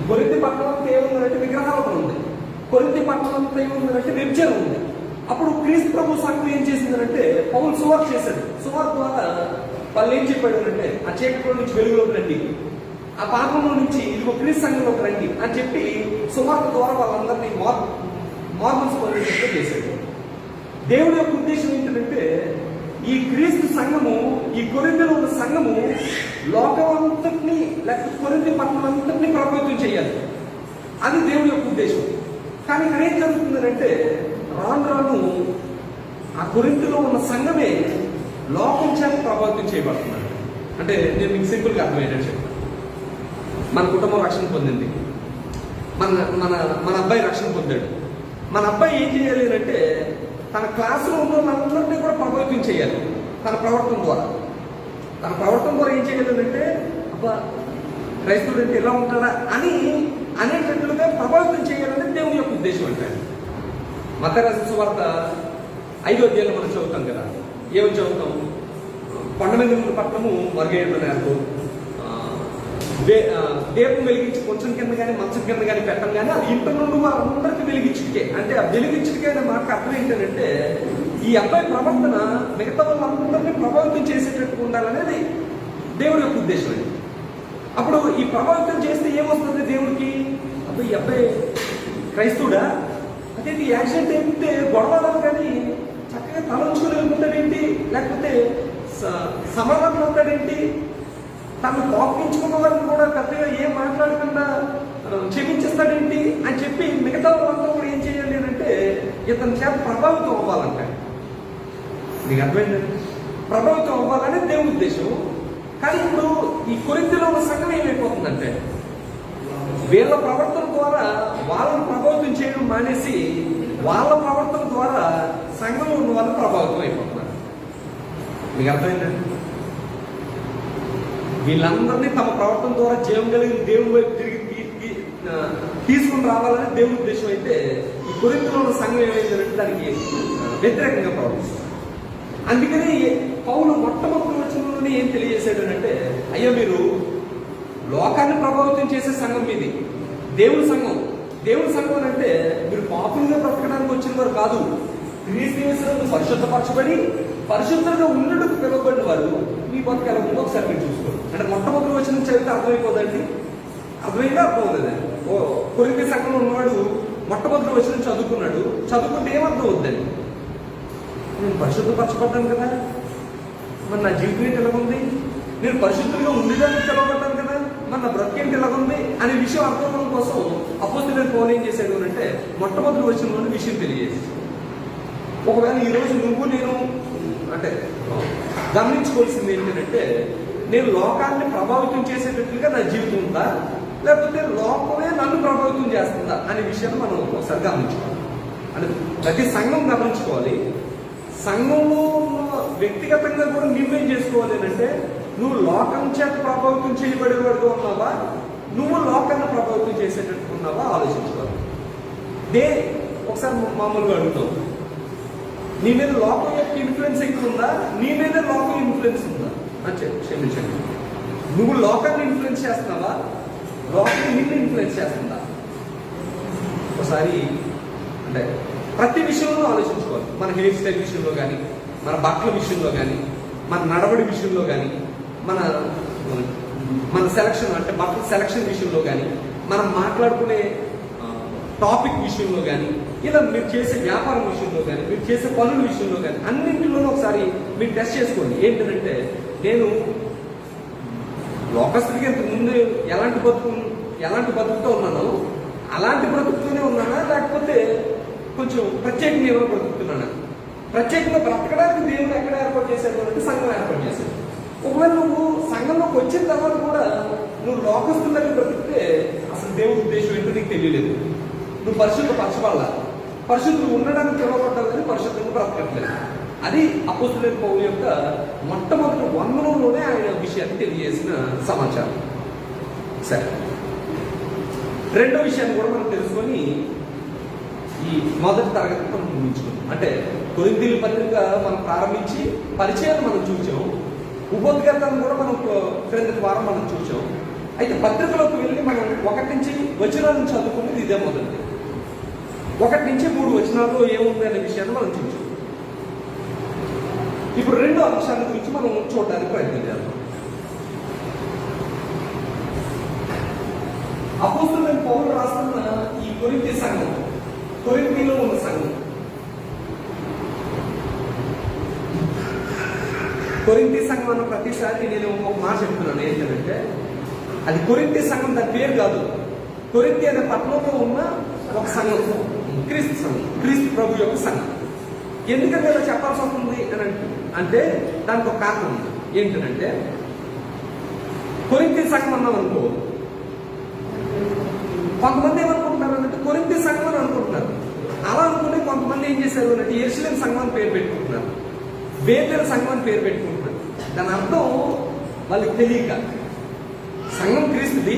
కొరింథీ పట్టణంతో ఏముందంటే విగ్రహాలతో ఉంది, కొరింథీ పట్టణంతో ఏముందంటే వ్యభిచారం ఉంది. అప్పుడు క్రీస్తు ప్రభు సంఘం ఏం చేసిందంటే పౌలు సువార్త చేశాడు. సువార్త ద్వారా వాళ్ళు ఏం చెప్పాడు అంటే ఆ చీకటిలో నుంచి వెలుగులోకి రండి, ఆ పాపంలో నుంచి ఇదిగో క్రీస్తు సంఘంలోకి రండి అని చెప్పి సువార్త ద్వారా వాళ్ళందరినీ మార్మల్స్ పొందేటట్టు చేశాడు. దేవుడి యొక్క ఉద్దేశం ఏంటంటే ఈ క్రీస్తు సంఘము, ఈ కొరింథీలో ఉన్న సంఘము లోకం అంతటిని లేకపోతే కొరింథీ పట్టణం అంతటిని ప్రభావితం చేయాలి. అది దేవుడి యొక్క ఉద్దేశం. కానీ ఇక్కడ ఏం జరుగుతుందంటే రాను రాను ఆ కొరింథీలో ఉన్న సంఘమే లోకం చేత ప్రభావితం చేయబడుతున్నారు. అంటే నేను మీకు సింపుల్గా అర్థమయ్యేటట్టు చెప్తాను. మన కుటుంబం రక్షణ పొందింది, మన మన మన అబ్బాయి రక్షణ పొందాడు. మన అబ్బాయి ఏం చేయాలి అంటే తన క్లాసులో ఉన్న వాళ్ళందరినీ కూడా ప్రభావితం చేయాలి తన ప్రవర్తన ద్వారా. తన ప్రవర్తన ద్వారా ఏం చేయాలి అంటే అబ్బా క్రైస్తవుడు అంటే ఎలా ఉంటాడా అని అనేటట్లుగా ప్రభావితం చేయాలని దేవుని యొక్క ఉద్దేశం అంటాడు. మత్తయి రాసిన సువార్త 5వ అధ్యాయంలో మనం చదువుతాం కదా. ఏమని చదువుతాం? కొండ మీద ఉన్న పట్టణము మరుగైపోయినారు, దీపం వెలిగించి కొంచెం కింద కానీ మంచం కింద కానీ పెట్టం కానీ అది ఇంటి నుండి వారందరికీ వెలిగించుడికే. అంటే ఆ వెలిగించుడికే అనే మాట అర్థం ఏంటంటే ఈ అబ్బాయి ప్రవర్తన మిగతా వాళ్ళందరినీ ప్రభావితం చేసేటట్టు ఉండాలనేది దేవుడి యొక్క ఉద్దేశం అండి. అప్పుడు ఈ ప్రభావితం చేస్తే ఏమొస్తుంది దేవుడికి? అప్పుడు ఈ అబ్బాయి క్రైస్తవుడా, అదే ఈ యాక్సిడెంట్ ఏంటంటే గొడవలు కానీ చక్కగా తలంచుకుని వెళ్ళిపోతాడేంటి, లేకపోతే సమాధానం ఉంటాడేంటి, తను కోపించుకున్న వాళ్ళని కూడా పెద్దగా ఏం మాట్లాడకుండా క్షమించేస్తాడేంటి అని చెప్పి మిగతా వాళ్ళంతా కూడా ఏం చేయాలి అంటే ఇతని చేత ప్రభావితం అవ్వాలంట. నీకు అర్థమైందండి? ప్రభావితం అవ్వాలనే దేవుని ఉద్దేశం. కానీ ఇప్పుడు ఈ కొరింథీలో ఉన్న సంఘం ఏమైపోతుందంటే వీళ్ళ ప్రవర్తన ద్వారా వాళ్ళని ప్రభావితం చేయడం మానేసి వాళ్ళ ప్రవర్తన ద్వారా సంఘంలో ఉన్న వాళ్ళు ప్రభావితం అయిపోతున్నారు. మీకు అర్థమైందండి? వీళ్ళందరినీ తమ ప్రవర్తన ద్వారా జీవం కలిగిన దేవుని వైపు తిరిగి తీసుకుని రావాలని దేవుని ఉద్దేశం అయితే ఈ కొరింథీలో ఉన్న సంఘం ఏమైందంటే దానికి వ్యతిరేకంగా ప్రవర్తిస్తుంది. అందుకని పౌలు మొట్టమొదటి వచనంలోనే ఏం తెలియజేశాడు అంటే అయ్యో మీరు లోకాన్ని ప్రభావితం చేసే సంఘం మీది, దేవుని సంఘం. దేవుని సంఘం అంటే మీరు పాపులుగా బ్రతకడానికి వచ్చిన వారు కాదు, క్రీస్తు పరిశుద్ధపరచబడి పరిశుద్ధంగా ఉన్నట్టుకు పిలువబడిన వారు. మీ బతుకు ఎలా ఉందో ఒకసారి మీరు చూసుకోండి. అంటే మొట్టమొదటి వచనం చదివితే అర్థమైపోదండి. అర్థమైందా? అర్థం అవుతుందండి. కొరింథీ సంఘంలో ఉన్నవాడు మొట్టమొదటి వచనం చదువుకున్నాడు, చదువుకుంటే ఏమర్థం అవుద్దండి? నేను పరిశుద్ధపరచబడ్డాను కదా, మరి నా జీవితం ఏంటి ఎలాగుంది, నేను పరిశుద్ధంగా ఉండేదానికి పిలవబడ్డాను కదా, మరి నా బ్రతికేంటి ఎలాగుంది అనే విషయం అర్థం అవడం కోసం అపోస్తలుడైన పౌలు ఏం చేశాడు అంటే మొట్టమొదటి వచనంలోని విషయం తెలియజేసి, ఒకవేళ ఈరోజు నువ్వు నేను అంటే గమనించుకోవాల్సింది ఏంటంటే నేను లోకాన్ని ప్రభావితం చేసేటట్లుగా నా జీవితం ఉందా, లేకపోతే లోకమే నన్ను ప్రభావితం చేస్తుందా అనే విషయాన్ని మనం ఒకసారి గమనించుకోవాలి. అంటే ప్రతి సంఘం గమనించుకోవాలి. సంఘంలో వ్యక్తిగతంగా కూడా నిర్ణయం చేసుకోవాలి అంటే నువ్వు లోకం చేత ప్రభావితం చేయబడేవాడుగా ఉన్నావా, నువ్వు లోకాన్ని ప్రభావితం చేసేటట్టు ఉన్నావా ఆలోచించుకోవాలి. ఒకసారి మామూలుగా అడుగుతావు, నీ మీద లోకం యొక్క ఇన్ఫ్లుయెన్స్ ఎక్కువ ఉందా, నీ మీద లోకం ఇన్ఫ్లుయెన్స్ ఉందా అని క్షమించండి. నువ్వు లోకాన్ని ఇన్ఫ్లుయెన్స్ చేస్తున్నావా, లోకం నిన్ను ఇన్ఫ్లుయెన్స్ చేస్తుందా? ఒకసారి అంటే ప్రతి విషయంలో ఆలోచించుకోవాలి. మన హెయిర్ స్టైల్ విషయంలో కానీ, మన బట్టల విషయంలో కానీ, మన నడవడి విషయంలో కానీ, మన సెలక్షన్ అంటే బట్టల సెలక్షన్ విషయంలో కానీ, మనం మాట్లాడుకునే టాపిక్ విషయంలో కానీ, ఇలా మీరు చేసే వ్యాపారం విషయంలో కానీ, మీరు చేసే పనుల విషయంలో కానీ అన్నింటిలోనూ ఒకసారి మీరు టెస్ట్ చేసుకోండి. ఏంటంటే నేను లోకస్తుడికి ఇంతకు ముందు ఎలాంటి బతుకుతో ఉన్నానో అలాంటి బ్రతుకుతూనే ఉన్నానా, లేకపోతే కొంచెం ప్రత్యేకంగా ఏమైనా బ్రతుకుతున్నానా? ప్రత్యేకంగా బ్రతకడానికి దేవుడు ఎక్కడ ఏర్పాటు చేశాడు అంటే సంఘం ఏర్పాటు చేశాడు. ఒకవేళ నువ్వు సంఘంలోకి వచ్చిన తర్వాత కూడా నువ్వు లోకస్తులని బ్రతికితే అసలు దేవుడి ఉద్దేశం ఏంటో నీకు తెలియలేదు. నువ్వు పరిశుద్ధపరచబడాల, పరిశుద్ధులు ఉండడానికి పిలువబడ్డావు కానీ పరిశుద్ధంగా బ్రతకట్లేదు. అది అపోస్తలుడైన పౌలు యొక్క మొట్టమొదటి వందనంలోనే ఆయన విషయాన్ని తెలియజేసిన సమాచారం. సరే, రెండో విషయాన్ని కూడా మనం తెలుసుకొని ఈ మొదటి తరగతి మనం ముగించుకున్నాం. అంటే కొరింథీయుల పత్రిక మనం ప్రారంభించి పరిచయాన్ని మనం చూసాం, ఉపోద్ఘాతాన్ని కూడా మనం క్రిందటి వారం మనం చూసాం. అయితే పత్రికలోకి వెళ్ళి మనం 1 నుంచి వచనాలను చదువుకునేది ఇదే మొదటి. 1 నుంచి 3 వచనాల్లో ఏముంది అనే విషయాన్ని మనం చూసాం. ఇప్పుడు రెండో అంశాల గురించి మనం చూడడానికి ప్రయత్నం చేద్దాం. అపోస్తలుడైన పౌలు రాస్తున్న ఈ కొరింథీ సంఘం, కొరింథీలో ఉన్న సంఘం కొరింథీ సంఘం అన్న ప్రతిసారి నేను ఒక మాట చెప్తున్నాను ఏంటంటే, అది కొరింథీ సంఘం దాని పేరు కాదు. కొరింథీ అనే పట్టణంలో ఉన్న ఒక సంఘం, క్రీస్తు సంఘం, క్రీస్తు ప్రభు యొక్క సంఘం. ఎందుకంటే ఇలా చెప్పాల్సి వస్తుంది అని అంటే దానికి ఒక కారణం ఉంది. ఏంటంటే, కొరింథీ సంఘం అన్నాం అనుకో, కొంతమంది ఏమనుకుంటున్నారు అంటే కొరింథీ సంఘం అని అనుకుంటున్నారు. అలా అనుకునే కొంతమంది ఏం చేశారు అంటే యెరూషలేం సంఘం అని పేరు పెట్టుకుంటున్నారు, బేతేలు సంఘం అని పేరు పెట్టుకుంటున్నారు. దాని అర్థం వాళ్ళకి తెలియక, సంఘం క్రీస్తుది,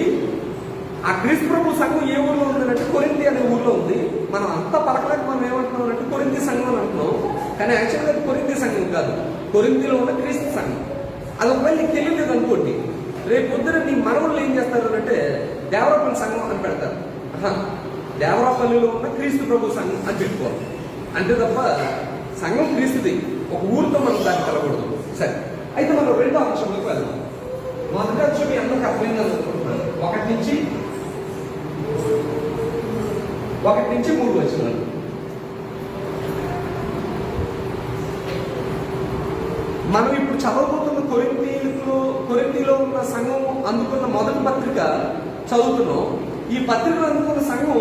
ఆ క్రీస్తు ప్రభు సంఘం ఏ ఊర్లో ఉందంటే కొరింథీ అనే ఊర్లో ఉంది. మనం అంతా పలకలేక మనం ఏమంటున్నాం అంటే కొరింథీ సంఘం అని అంటున్నాం. కానీ యాక్చువల్గా కొరింథీ సంఘం కాదు, కొరింథీలో ఉన్న క్రీస్తు సంఘం. అది ఒకవేళ నీకు తెలియలేదు అనుకోండి, రేపు పొద్దున నీ మనవులు ఏం చేస్తారు అంటే దేవరాపల్లి సంఘం అని పెడతారు. దేవరాపల్లిలో ఉన్న క్రీస్తు ప్రభు సంఘం అని పెట్టుకోవాలి. అంతే తప్ప సంఘం క్రీస్తుది, ఒక ఊరితో మనం దాన్ని కలగకూడదు. సరే, అయితే మనం రెండో అంశంలోకి వెళ్దాం. మొదటి అంశం మీ అందరికి అర్థమైంది అనుకుంటున్నాను. 1 నుంచి 3 వచనాలు. మనం ఇప్పుడు చదవబోతున్న కొరింథీలో ఉన్న సంఘం అందుకున్న మొదటి పత్రిక చదువుతున్నాం. ఈ పత్రికలు అందుకున్న సంఘం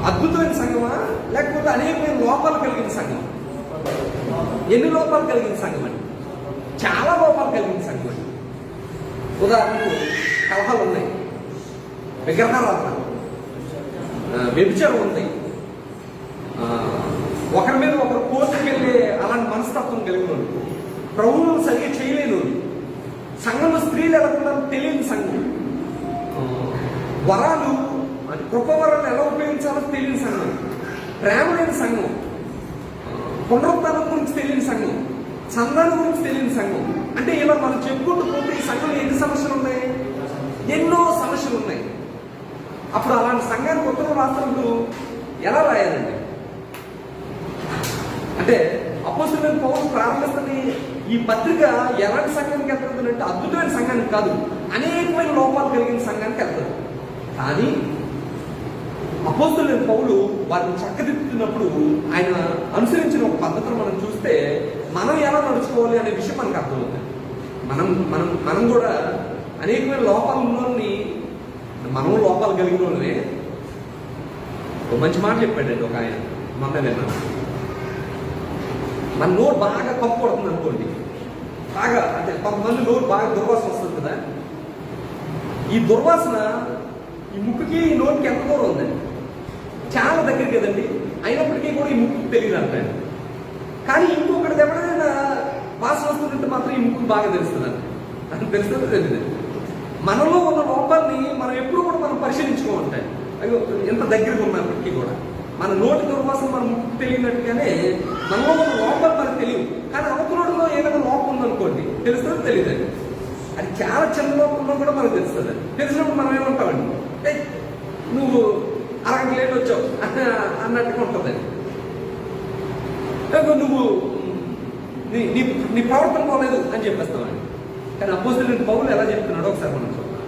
అద్భుతమైన సంఘమా, లేకపోతే అనేకమైన లోపాలు కలిగిన సంఘం? ఎన్ని లోపాలు కలిగిన సంఘం అండి? చాలా లోపాలు కలిగిన సంఘం అండి. ఉదాహరణకు కలహాలు ఉన్నాయి, విగ్రహారాధన, వ్యభిచారం ఉంది, ఒకరి మీద ఒకరు కోర్టుకు వెళ్ళే అలాంటి మనస్తత్వం కలిగిన వాళ్ళు, ప్రభువును సరిగ్గా చేయలేని వాళ్ళు, సంఘంలో స్త్రీలు ఎలా ఉన్నారో తెలియని సంఘం, వరాలు కృపవరాలను ఎలా ఉపయోగించాలో తెలియని సంఘం, ప్రేమ లేని సంఘం, పునరుత్థానం గురించి తెలియని సంఘం, చందాల గురించి తెలియని సంఘం. అంటే ఇలా మనం చెప్పుకుంటూ పోతే ఈ సంఘంలో ఎన్ని సమస్యలు ఉన్నాయి? ఎన్నో సమస్యలు ఉన్నాయి. అప్పుడు అలాంటి సంఘానికి ఉత్తరం రాస్తున్నప్పుడు ఎలా రాయాలండి? అంటే అపోస్తలుడైన పౌలు ప్రారంభిస్తున్న ఈ పత్రిక ఎలాంటి సంఘానికి వెళ్తుంది అంటే అద్భుతమైన సంఘానికి కాదు, అనేకమైన లోపాలు కలిగిన సంఘానికి వెళ్తుంది. కానీ అపోస్తలుడైన పౌలు వారిని చక్కదిద్దుతున్నప్పుడు ఆయన అనుసరించిన ఒక పద్ధతిని మనం చూస్తే మనం ఎలా నడుచుకోవాలి అనే విషయం మనకు అర్థమవుతుంది. మనం కూడా అనేకమైన లోపాలు ఉన్నోళ్ళని, మనం లోపాలు కలిగిన వాళ్ళనే. ఒక మంచి మాట చెప్పాడండి ఒక ఆయన మొన్న విన్నాను. మన నోరు బాగా కప్పు పడుతుంది అనుకోండి, బాగా అంటే కొంతమంది నోరు బాగా దుర్వాసన వస్తుంది కదా. ఈ దుర్వాసన ఈ ముక్కుకి ఈ నోటికి ఎంత దూరం ఉందండి? చాలా దగ్గర కదండి. అయినప్పటికీ కూడా ఈ ముక్కు తెలియదు అంటాడు. కానీ ఇంకొకటి ఎవరైనా వాసన వస్తుందంటే మాత్రం ఈ ముక్కు బాగా తెలుస్తుంది అని తెలుస్తుందో తెలియదు. మనలో ఉన్న లోపాలని మనం ఎప్పుడు కూడా మనం పరిశీలించుకోమంటాయి. అయ్యో ఎంత దగ్గరగా ఉన్నప్పటికీ కూడా మన నోటి దుర్వాసన మన ముక్కు తెలియనట్టుగానే మనలో ఉన్న లోపాలు మనకు తెలియదు. కానీ అవతలలో ఏదైనా లోపం ఉందనుకోండి తెలుస్తుందో తెలియదండి. అది చాలా చిన్న లోపంలో కూడా మనకు తెలుస్తుంది. తెలిసినప్పుడు మనం ఏమంటామండి, నువ్వు అరగంట లేట్ వచ్చావు అన్నట్టుగా ఉంటుందండి. నువ్వు నీ ప్రవర్తన పోలేదు అని చెప్పేస్తామండి. కానీ అపోస్తలుడైన పౌలు ఎలా చెప్తున్నాడో ఒకసారి మనం చూద్దాం.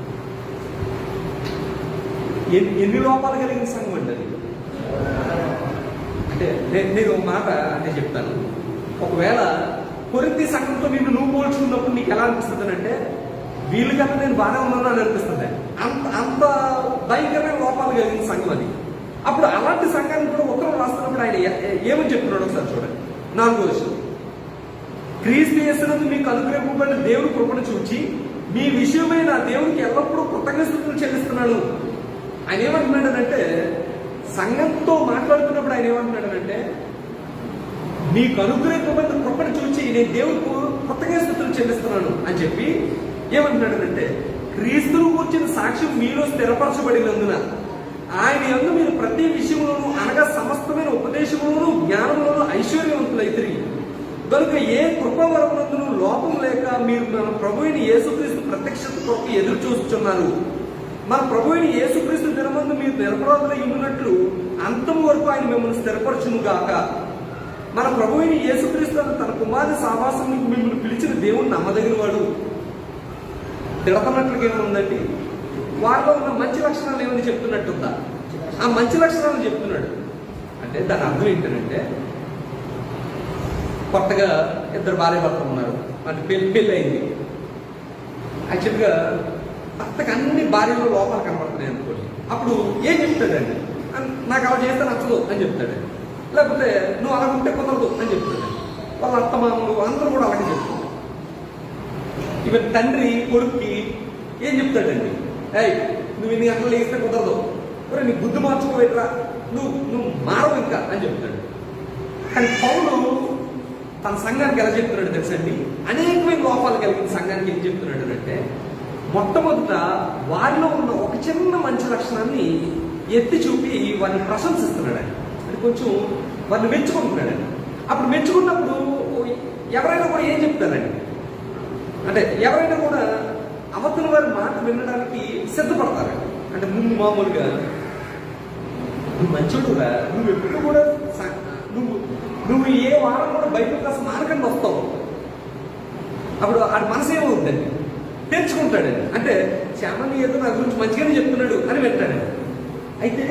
ఎన్ని లోపాలు కలిగిన సంఘం అండి అది. అంటే నేను ఒక మాట అంటే చెప్తాను. ఒకవేళ కొరింథీ సంఘంతో నువ్వు పోల్చుకున్నప్పుడు నీకు ఎలా అనిపిస్తుంది అంటే వీళ్ళకన్నా నేను బాగానే ఉన్నాను అని అనిపిస్తుంది. అంత భయంకరమైన లోపాలు కలిగిన సంఘం అది. అప్పుడు అలాంటి సంఘానికి కూడా ఉత్తరం రాస్తున్నప్పుడు ఆయన ఏమని చెప్తున్నాడు ఒకసారి చూడండి. 4వ వచనం, క్రీస్తు యేసునందు మీకు అనుగ్రహింపబడిన దేవుని కృపను చూచి మీ విషయమై నా దేవునికి ఎల్లప్పుడూ కృతజ్ఞతలు చెల్లిస్తున్నాను. ఆయన ఏమంటున్నాడనంటే, సంఘంతో మాట్లాడుతున్నప్పుడు ఆయన ఏమంటున్నాడనంటే, మీకు అనుగ్రహింపబడిన కృపను చూచి నేను దేవునికి కృతజ్ఞతలు చెల్లిస్తున్నాను అని చెప్పి ఏమంటున్నాడనంటే, క్రీస్తును కూర్చిన సాక్ష్యం మీలో స్థిరపరచబడినందున ఆయన యందు మీరు ప్రతి విషయంలోనూ అనగా సమస్తమైన ఉపదేశంలోనూ జ్ఞానంలోనూ ఐశ్వర్యవంతులైతిరి. కనుక ఏ కృపవరమునందును లోపం లేక మీరు మన ప్రభువైన యేసుక్రీస్తు ప్రత్యక్షత కొరకు ఎదురు చూస్తున్నారు. మన ప్రభువైన యేసుక్రీస్తు దినమందు మీరు నిరపరాధులై ఉన్నట్లు అంతం వరకు ఆయన మిమ్మల్ని స్థిరపరచును గాక. మన ప్రభువైన యేసుక్రీస్తు తన కుమారుని సావాసం మిమ్మల్ని పిలిచిన దేవుడు నమ్మదగిన వాడు. తిడతన్నట్లుగా ఏముందండి, వారిలో ఉన్న మంచి లక్షణాలు ఏమని చెప్తున్నట్టుందా? ఆ మంచి లక్షణాలు చెప్తున్నాడు. అంటే దాని అర్థం ఏంటంటే కొత్తగా ఇద్దరు భార్య భర్తలు ఉన్నారు, అంటే పెళ్ళి అయింది. యాక్చువల్గా భర్తకు అన్ని భార్యలో లోపాలు కనబడుతున్నాయి అనుకోండి. అప్పుడు ఏం చెప్తాడండి, నాకు అలా చేస్తే నచ్చదు అని చెప్తాడు, లేకపోతే నువ్వు అలా ఉంటే కుదరదు అని చెప్తాడు. వాళ్ళ అత్తమామలు అందరూ కూడా అలాగే చెప్తారు. ఈవెన్ తండ్రి కొడుక్కి ఏం చెప్తాడండి, ఏయ్ నువ్వు ఇన్ని గంటలు వేస్తే కుదరదు, మరి నీ బుద్ధి మార్చుకోవేట్రా, నువ్వు మారవు ఇంకా అని చెప్తాడు. కానీ పౌలు తన సంఘానికి ఎలా చెప్తున్నాడు తెలుసండి, అనేకమైన లోపాలు కలిగిన సంఘానికి ఏం చెప్తున్నాడు అంటే, మొట్టమొదట వారిలో ఉన్న ఒక చిన్న మంచి లక్షణాన్ని ఎత్తి చూపి వారిని ప్రశంసిస్తున్నాడు. అది కొంచెం వారిని మెచ్చుకుంటున్నాడండి. అప్పుడు మెచ్చుకున్నప్పుడు ఎవరైనా కూడా ఏం చెప్తారండి అంటే, ఎవరైనా కూడా అవతల వారి మాట వినడానికి సిద్ధపడతారండి. అంటే ముందు మామూలుగా నువ్వు మంచోడురా, నువ్వు ఎప్పుడు కూడా నువ్వు ఏ వారం కూడా బయటకు కాస్త మానకుండా వస్తావు. అప్పుడు ఆడి మనసు ఏమవుతుందండి, తెచ్చుకుంటాడండి. అంటే చామని ఏదో నా గురించి మంచిగానే చెప్తున్నాడు అని వింటాడండి. అయితే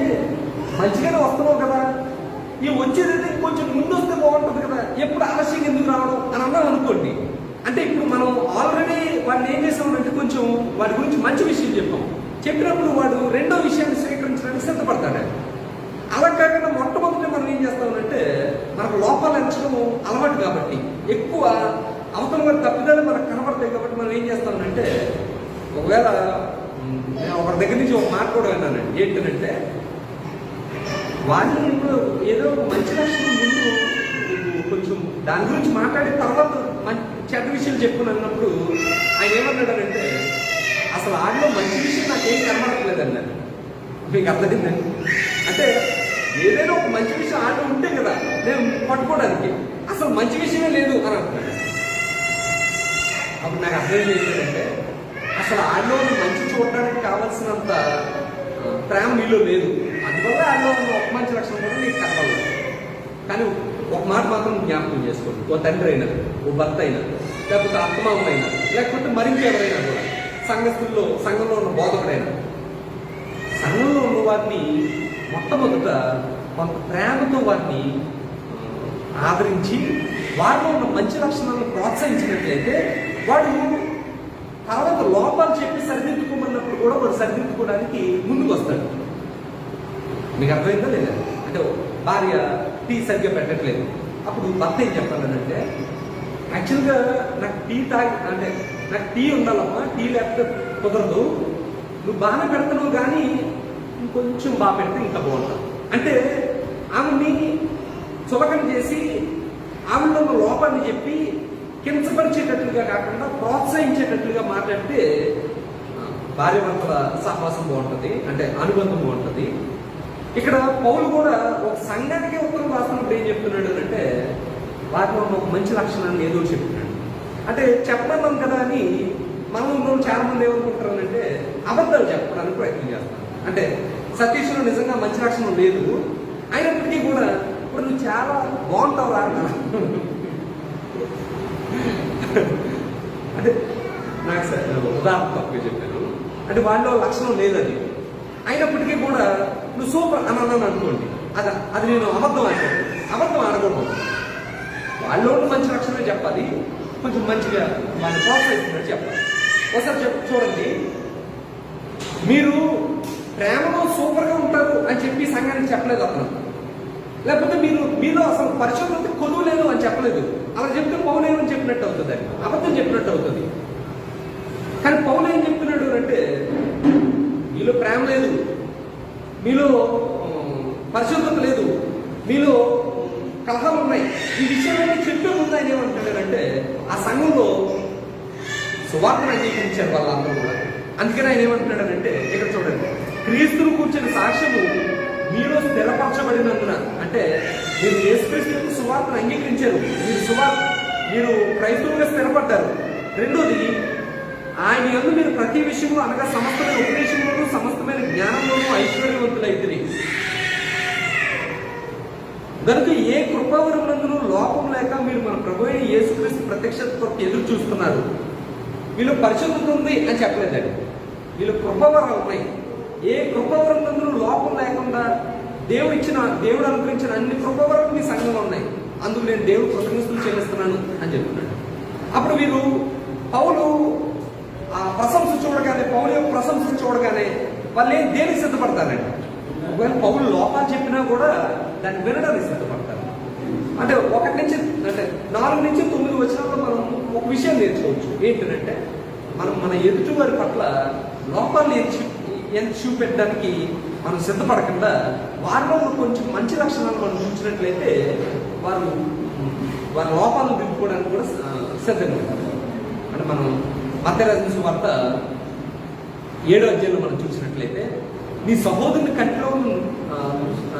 మంచిగానే వస్తున్నావు కదా, ఈ వచ్చేదైతే కొంచెం ముందు వస్తే బాగుంటుంది కదా, ఎప్పుడు ఆలస్యంగా ఎందుకు రావడం అని అన్నాం అనుకోండి. అంటే ఇప్పుడు మనం ఆల్రెడీ వాడిని ఏం చేసామంటే కొంచెం వాడి గురించి మంచి విషయం చెప్పినప్పుడు వాడు రెండో విషయాన్ని స్వీకరించడానికి సిద్ధపడతాడు. అలా కాకుండా మొట్టమొదటి మనం ఏం చేస్తామంటే, మనకు లోపాలు ఎంచడం అలవాటు కాబట్టి, ఎక్కువ అవతల వారి తప్పిదాలు మనకు కనబడతాయి కాబట్టి మనం ఏం చేస్తామంటే, ఒకవేళ నేను ఒకరి దగ్గర నుంచి ఒక మాట కూడా విన్నానండి, ఏంటంటే వాడిని ఏదో మంచి లక్షణం ముందు కొంచెం దాని గురించి మాట్లాడిన తర్వాత చెడ్డ విషయాలు చెప్పుకున్నప్పుడు ఆయన ఏమన్నాడంటే, అసలు ఆడిలో మంచి విషయం నాకేం కనబడట్లేదు అన్నాడు. మీకు అర్థమైందండి. అంటే ఏదైనా ఒక మంచి విషయం ఆట ఉంటే కదా నేను పట్టుకోవడానికి, అసలు మంచి విషయమే లేదు అని అంటున్నాడు. అప్పుడు నాకు అర్థం చేశాడంటే, అసలు ఆడిలో మంచి చూడడానికి కావాల్సినంత ప్రేమ నీలో లేదు, అందువల్ల ఆడిలో ఉన్న ఒక మంచి లక్షణం కూడా నీకు కనబడలేదు. కానీ ఒక మాట మాత్రం జ్ఞాపకం చేసుకోండి, ఓ తండ్రి అయినా, ఓ భర్త అయినా, లేకపోతే అత్తమామైనా, లేకపోతే మరింకెవరైనా కూడా, సంఘంలో ఉన్న బోధకుడైనా, సంఘంలో ఉన్న వారిని మొట్టమొదట కొంత ప్రేమతో వారిని ఆదరించి వారిలో ఉన్న మంచి లక్షణాలను ప్రోత్సహించినట్లయితే వాడు తర్వాత లోపాలు చెప్పి సరిదిద్దుకోమన్నప్పుడు కూడా వాడు సరిదిద్దుకోవడానికి ముందుకు వస్తాడు. మీకు అర్థమైందా లేదా? అంటే భార్య టీ సరిగ్గా పెట్టట్లేదు, అప్పుడు భర్త ఏం చెప్పాలంటే, యాక్చువల్గా నాకు టీ ఉండాలమ్మా, టీ లేకపోతే కుదరదు, నువ్వు బాగానే పెడతావు కానీ ఇంకొంచెం బాగా పెడితే ఇంకా బాగుంటుంది. అంటే ఆమెని చులకన చేసి ఆమెలో ఉన్న లోపాన్ని చెప్పి కించపరిచేటట్లుగా కాకుండా ప్రోత్సహించేటట్లుగా మాట్లాడితే భార్య భర్తల సహవాసం బాగుంటుంది, అంటే అనుబంధం బాగుంటుంది. ఇక్కడ పౌలు కూడా ఒక సంఘానికి ఉత్తరం రాస్తున్నప్పుడు ఏం చెప్తున్నాడు అంటే, వాటిలో ఉన్న ఒక మంచి లక్షణాన్ని ఏదో చెప్తున్నాడు. అంటే చెప్పమన్నాం కదా అని మనలో చాలా మంది ఏమనుకుంటారు అంటే అబద్ధాలు చెప్పడానికి ప్రయత్నం చేస్తాను. అంటే సతీష్లో నిజంగా మంచి లక్షణం లేదు, అయినప్పటికీ కూడా ఇప్పుడు నువ్వు చాలా బాగుంటావు రా అంటే నాకు ఉదాహరణ తక్కువ చెప్పాను. అంటే వాళ్ళలో లక్షణం లేదు అది, అయినప్పటికీ కూడా నువ్వు సూపర్ అని అన్నాను అనుకోండి, అది నేను అబద్ధం ఆడకూడదు. వాళ్ళు మంచి లక్షణమే చెప్పాలి, కొంచెం మంచిగా వాళ్ళని ప్రోత్సహిస్తున్నట్టు చెప్పాలి. ఒకసారి చూడండి, మీరు ప్రేమలో సూపర్గా ఉంటారు అని చెప్పి సంఘానికి చెప్పలేదు అతను, లేకపోతే మీలో అసలు పరిశుభ్రత కొలువు లేదు అని చెప్పలేదు. అలా చెప్తే పౌలేమని చెప్పినట్టు అవుతుంది, అని అబద్ధం చెప్పినట్టు అవుతుంది. కానీ పౌలు ఏం చెప్తున్నాడు అంటే, మీలో ప్రేమ లేదు, మీలో పరిశుభ్రత లేదు, మీలో కలహాలు ఉన్నాయి, ఈ విషయాలన్నీ చెప్పే ముందు ఆయన ఏమంటాడంటే, ఆ సంఘంలో సువార్తను అంగీకరించారు వాళ్ళందరూ కూడా. అందుకని ఆయన ఏమంటున్నాడనంటే, ఇక్కడ చూడండి, క్రీస్తును కూర్చున్న సాక్ష్యము మీలో స్థిరపరచబడినందున, అంటే మీరు యేసుక్రీస్తు సువార్తను అంగీకరించారు, మీరు క్రైస్తవులుగా స్థిరపడ్డారు. రెండోది, ఆయన యందు మీరు ప్రతి విషయంలో అనగా సమస్తమైన ఉపదేశంలోనూ సమస్తమైన జ్ఞానంలోనూ ఐశ్వర్యవంతులైతే కనుక ఏ కృపావరమునందును లోపం లేక మీరు మన ప్రభు అయిన యేసుక్రీస్తు ప్రత్యక్షత కొరకు ఎదురు చూస్తున్నారు. వీళ్ళు పరిశుద్ధత ఉంది అని చెప్పలేదండి, వీళ్ళు కృపావరాలు ఉన్నాయి. ఏ కృపావరమునందును లోపం లేకుండా దేవుడు అనుగ్రహించిన అన్ని కృపావరాలు మీ సంఘంలో ఉన్నాయి. అందుకు నేను దేవుడు కృతజ్ఞతలు చెల్లిస్తున్నాను అని చెప్తున్నాడు. అప్పుడు వీరు పౌలు ఆ ప్రశంస చూడగానే, పౌలు యొక్క ప్రశంస చూడగానే వాళ్ళు దేనికి సిద్ధపడతారండి? ఒకవేళ పౌలు లోపాలు చెప్పినా కూడా దాన్ని వినడానికి సిద్ధపడతారు. అంటే 1 నుంచి అంటే 4 నుంచి 9 వచనాల్లో మనం ఒక విషయం నేర్చుకోవచ్చు. ఏంటంటే మనం మన ఎదుటి వారి పట్ల లోపాలు ఎంత చూపెట్టడానికి మనం సిద్ధపడకుండా వారిలో కొంచెం మంచి లక్షణాలు మనం చూసినట్లయితే వారి లోపాలను దిద్దుకోవడానికి కూడా సిద్ధంగా ఉంటారు. అంటే మనం మత్తయి రాసిన సువార్త 7వ అధ్యాయంలో మనం చూసినట్లయితే నీ సహోదరుని కంటిలో